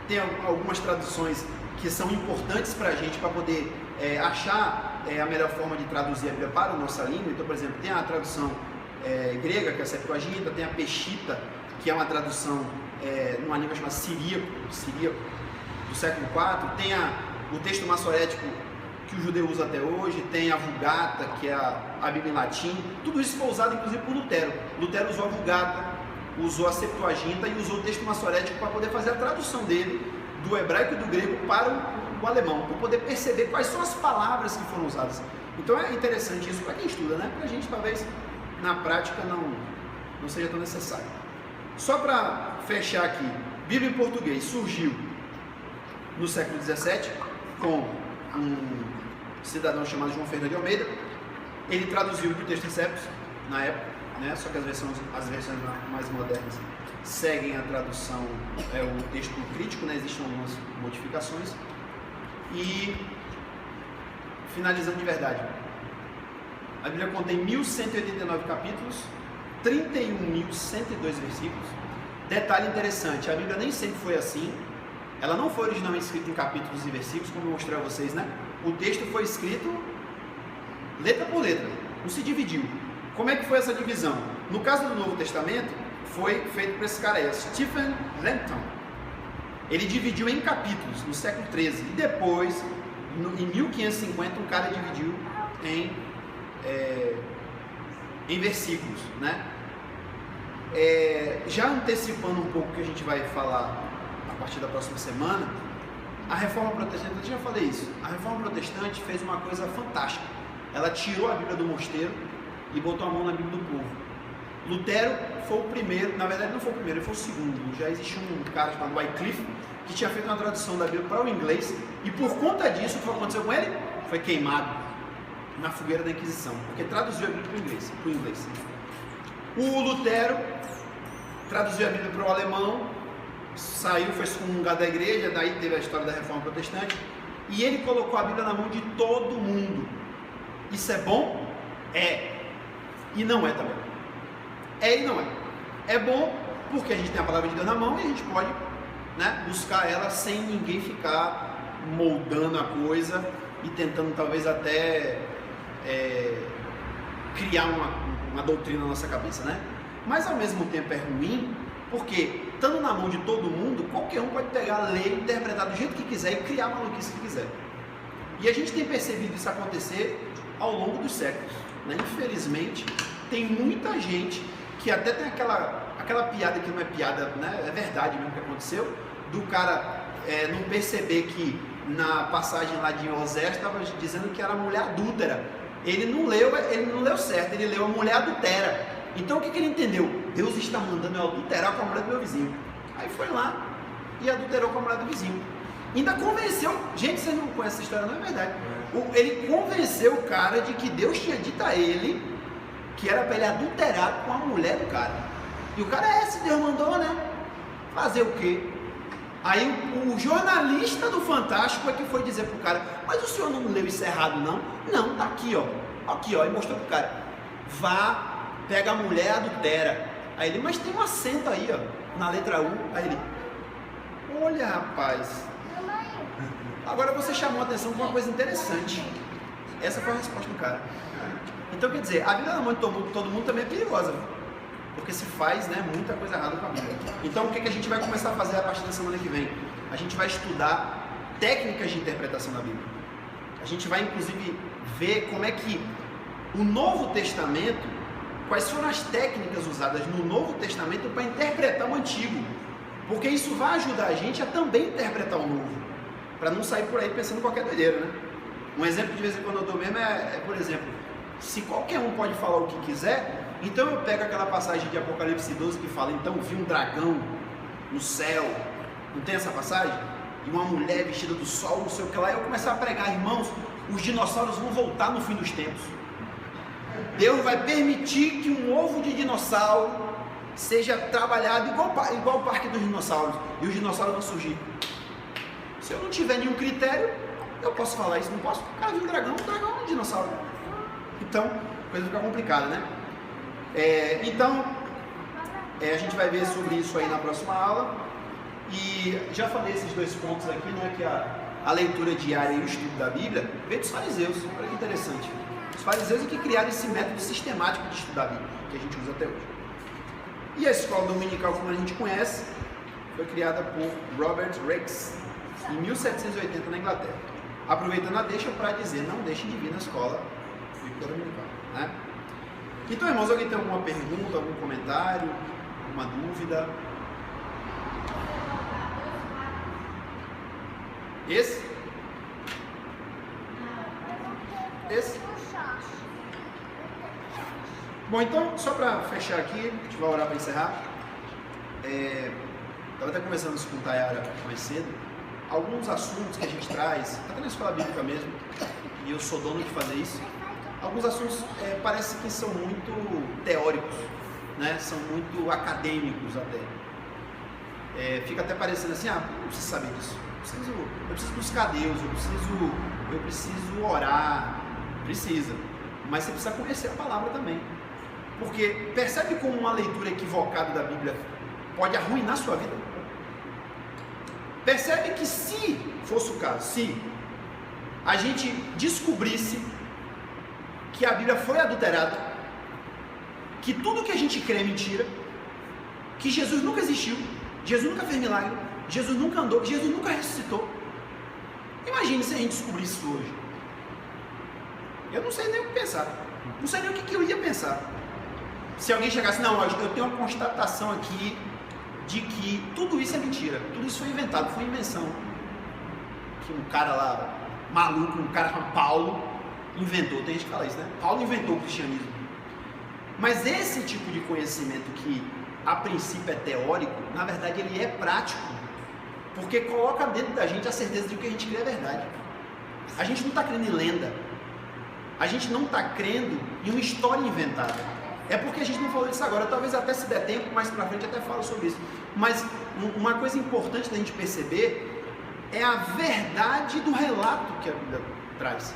tem algumas traduções que são importantes para a gente, para poder achar a melhor forma de traduzir a Bíblia para a nossa língua. Então, por exemplo, tem a tradução grega, que é a Septuaginta, tem a Peshitta, que é uma tradução numa língua chamada siríaco, do século IV, tem o texto massorético que o judeu usa até hoje, tem a Vulgata, que é a Bíblia em latim. Tudo isso foi usado inclusive por Lutero. Lutero usou a Vulgata usou a Septuaginta e usou o texto massorético para poder fazer a tradução dele do hebraico e do grego para o alemão, para poder perceber quais são as palavras que foram usadas. Então é interessante isso para quem estuda, né? Para a gente talvez na prática não seja tão necessário. Só para fechar aqui, Bíblia em português surgiu no século XVII com um cidadão chamado João Ferreira de Almeida. Ele traduziu para o texto Receptus na época, né? Só que as versões mais modernas seguem a tradução, o texto crítico, né? Existem algumas modificações. E finalizando de verdade, a Bíblia contém 1189 capítulos, 31.102 versículos. Detalhe interessante, a Bíblia nem sempre foi assim. Ela não foi originalmente escrita em capítulos e versículos, como eu mostrei a vocês, né? O texto foi escrito letra por letra, não se dividiu. Como é que foi essa divisão? No caso do Novo Testamento, foi feito por esse cara aí, Stephen Langton. Ele dividiu em capítulos no século XIII e depois, em 1550, um cara dividiu em versículos, né? Já antecipando um pouco o que a gente vai falar a partir da próxima semana, a Reforma Protestante, eu já falei isso, a Reforma Protestante fez uma coisa fantástica. Ela tirou a Bíblia do mosteiro e botou a mão na Bíblia do povo. Lutero foi o primeiro, na verdade não foi o primeiro, ele foi o segundo. Já existia um cara chamado Wycliffe que tinha feito uma tradução da Bíblia para o inglês, e por conta disso, o que aconteceu com ele? Foi queimado na fogueira da Inquisição, porque traduziu a Bíblia para o inglês. O Lutero traduziu a Bíblia para o alemão, saiu, foi excomungado da igreja, daí teve a história da Reforma Protestante, e ele colocou a Bíblia na mão de todo mundo. Isso é bom? É. E não é também. É e não é. É bom porque a gente tem a palavra de Deus na mão e a gente pode, né, buscar ela sem ninguém ficar moldando a coisa e tentando talvez até criar uma doutrina na nossa cabeça, né? Mas ao mesmo tempo é ruim porque, estando na mão de todo mundo, qualquer um pode pegar a lei, interpretar do jeito que quiser e criar a maluquice que quiser. E a gente tem percebido isso acontecer ao longo dos séculos, né? Infelizmente, tem muita gente que até tem aquela piada que não é piada, né? É verdade mesmo que aconteceu, do cara não perceber que na passagem lá de Osés estava dizendo que era mulher adúltera. Ele não leu certo, ele leu a mulher adultera. Então o que ele entendeu? Deus está mandando eu adulterar com a mulher do meu vizinho. Aí foi lá e adulterou com a mulher do vizinho. Ainda convenceu, gente, você não conhece essa história, não é verdade. Ele convenceu o cara de que Deus tinha dito a ele que era para ele adulterar com a mulher do cara. E o cara, se Deus mandou, né? Fazer o quê? Aí o jornalista do Fantástico é que foi dizer pro cara, mas o senhor não leu isso errado não? Não, tá aqui ó, e mostrou pro cara, vá, pega a mulher, adultera. Aí ele, mas tem um acento aí ó, na letra U. Aí ele, olha rapaz, agora você chamou a atenção para uma coisa interessante. Essa foi a resposta do cara. Então quer dizer, a Bíblia na mão de todo mundo também é perigosa, porque se faz, né, muita coisa errada com a Bíblia. Então o que a gente vai começar a fazer a partir da semana que vem? A gente vai estudar técnicas de interpretação da Bíblia. A gente vai inclusive ver como é que o Novo Testamento, quais foram as técnicas usadas no Novo Testamento para interpretar o Antigo, porque isso vai ajudar a gente a também interpretar o Novo, para não sair por aí pensando qualquer doideira, né? Um exemplo que de vez em quando eu dou mesmo por exemplo, se qualquer um pode falar o que quiser, então eu pego aquela passagem de Apocalipse 12 que fala, então vi um dragão no céu, não tem essa passagem? E uma mulher vestida do sol, não sei o que lá, e eu começar a pregar, irmãos, os dinossauros vão voltar no fim dos tempos. Deus vai permitir que um ovo de dinossauro seja trabalhado igual o parque dos dinossauros, e os dinossauros vão surgir. Se eu não tiver nenhum critério, eu posso falar isso, não posso? O cara viu um dragão é um dinossauro. Então, a coisa fica complicada, né? Então, a gente vai ver sobre isso aí na próxima aula. E já falei esses dois pontos aqui, né? Que a leitura diária e o estudo da Bíblia veio dos fariseus. Olha que interessante. Os fariseus é que criaram esse método sistemático de estudar a Bíblia, que a gente usa até hoje. E a escola dominical, como a gente conhece, foi criada por Robert Raikes em 1780 na Inglaterra. Aproveitando a deixa para dizer, não deixem de vir na escola dominical, né? Então, irmãos, alguém tem alguma pergunta, algum comentário? alguma dúvida? Esse? Bom, então, só para fechar aqui, a gente vai orar para encerrar. Estava até conversando isso com o Tayara mais cedo. Alguns assuntos que a gente traz, até na escola bíblica mesmo, e eu sou dono de fazer isso. Alguns assuntos parece que são muito teóricos, né? São muito acadêmicos até. Fica até parecendo assim, não preciso saber disso. Eu preciso buscar Deus, eu preciso orar. Precisa. Mas você precisa conhecer a palavra também. Porque percebe como uma leitura equivocada da Bíblia pode arruinar a sua vida? Percebe que se fosse o caso, se a gente descobrisse que a Bíblia foi adulterada, que tudo que a gente crê é mentira, que Jesus nunca existiu, Jesus nunca fez milagre, Jesus nunca andou, Jesus nunca ressuscitou. Imagine se a gente descobrisse isso hoje. Eu não sei nem o que pensar. Não sei nem o que eu ia pensar. Se alguém chegasse, não, eu tenho uma constatação aqui de que tudo isso é mentira, tudo isso foi inventado, foi invenção. Que um cara lá, maluco, um cara chamado Paulo, inventou, tem gente que fala isso, né? Paulo inventou o cristianismo. Mas esse tipo de conhecimento que a princípio é teórico, na verdade ele é prático, porque coloca dentro da gente a certeza de que o que a gente crê é verdade. A gente não está crendo em lenda, a gente não está crendo em uma história inventada. É porque a gente não falou disso agora, talvez até se der tempo, mais pra frente até falo sobre isso. Mas uma coisa importante da gente perceber é a verdade do relato que a Bíblia traz.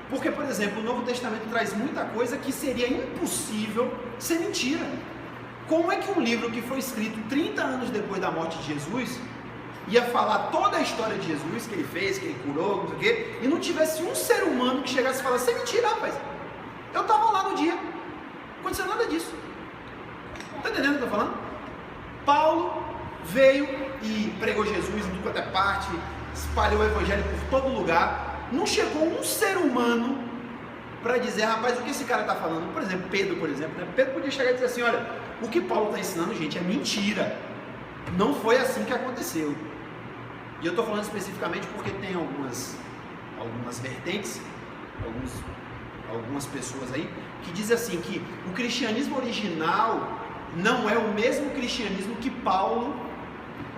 Porque, por exemplo, o Novo Testamento traz muita coisa que seria impossível ser mentira. Como é que um livro que foi escrito 30 anos depois da morte de Jesus ia falar toda a história de Jesus, que ele fez, que ele curou, não sei o quê, e não tivesse um ser humano que chegasse e falasse, isso é mentira, rapaz. Eu estava lá no dia. Não aconteceu nada disso. Está entendendo o que eu estou falando? Paulo veio e pregou Jesus em tudo quanto é parte, espalhou o evangelho por todo lugar. Não chegou um ser humano para dizer, rapaz, o que esse cara está falando? Por exemplo, Pedro, né? Pedro podia chegar e dizer assim, olha, o que Paulo está ensinando, gente, é mentira. Não foi assim que aconteceu. E eu estou falando especificamente porque tem algumas vertentes, algumas pessoas aí, que dizem assim, que o cristianismo original não é o mesmo cristianismo que Paulo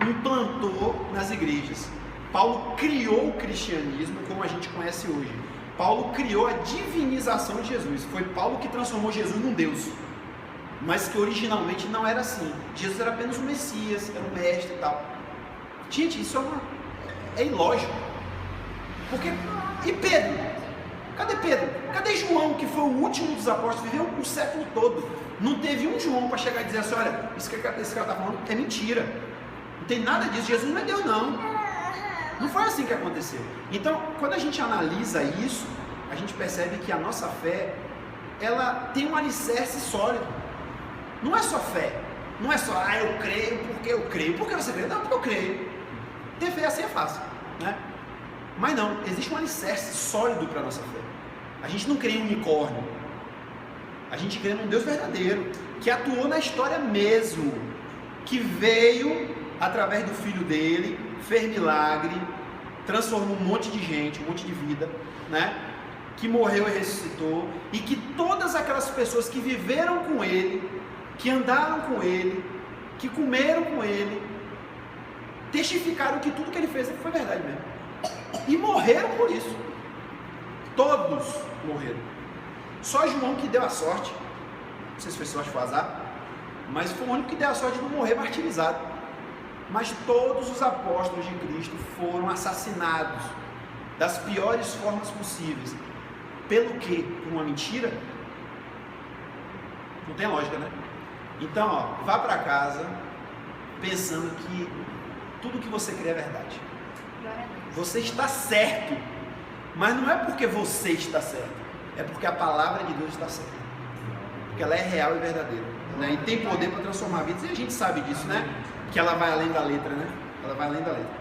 implantou nas igrejas. Paulo criou o cristianismo como a gente conhece hoje. Paulo criou a divinização de Jesus. Foi Paulo que transformou Jesus num Deus. Mas que originalmente não era assim. Jesus era apenas o Messias, era o mestre e tal. Gente, isso é ilógico. Porque, e Pedro? Cadê Pedro? Cadê João, que foi o último dos apóstolos, viveu o século todo? Não teve um João para chegar e dizer assim, olha, isso que esse cara está falando é mentira. Não tem nada disso, Jesus não é Deus não. Não foi assim que aconteceu. Então, quando a gente analisa isso, a gente percebe que a nossa fé, ela tem um alicerce sólido. Não é só fé. Não é só, eu creio porque eu creio. Por que você crê? Não, porque eu creio. Ter fé assim é fácil, né? Mas não, existe um alicerce sólido para a nossa fé. A gente não crê em unicórnio. A gente crê num Deus verdadeiro, que atuou na história mesmo, que veio através do Filho dele, fez milagre, transformou um monte de gente, um monte de vida, né? Que morreu e ressuscitou, e que todas aquelas pessoas que viveram com ele, que andaram com ele, que comeram com ele, testificaram que tudo que ele fez foi verdade mesmo. E morreram por isso. Todos morreram. Só João que deu a sorte, não sei se foi sorte ou azar, mas foi o único que deu a sorte de não morrer martirizado. Mas todos os apóstolos de Cristo foram assassinados das piores formas possíveis. Pelo quê? Por uma mentira? Não tem lógica, né? Então, vá para casa pensando que tudo que você crê é verdade. Você está certo, mas não é porque você está certo, é porque a palavra de Deus está certa. Porque ela é real e verdadeira, né? E tem poder para transformar vidas, e a gente sabe disso, né? Que ela vai além da letra, né? Ela vai além da letra.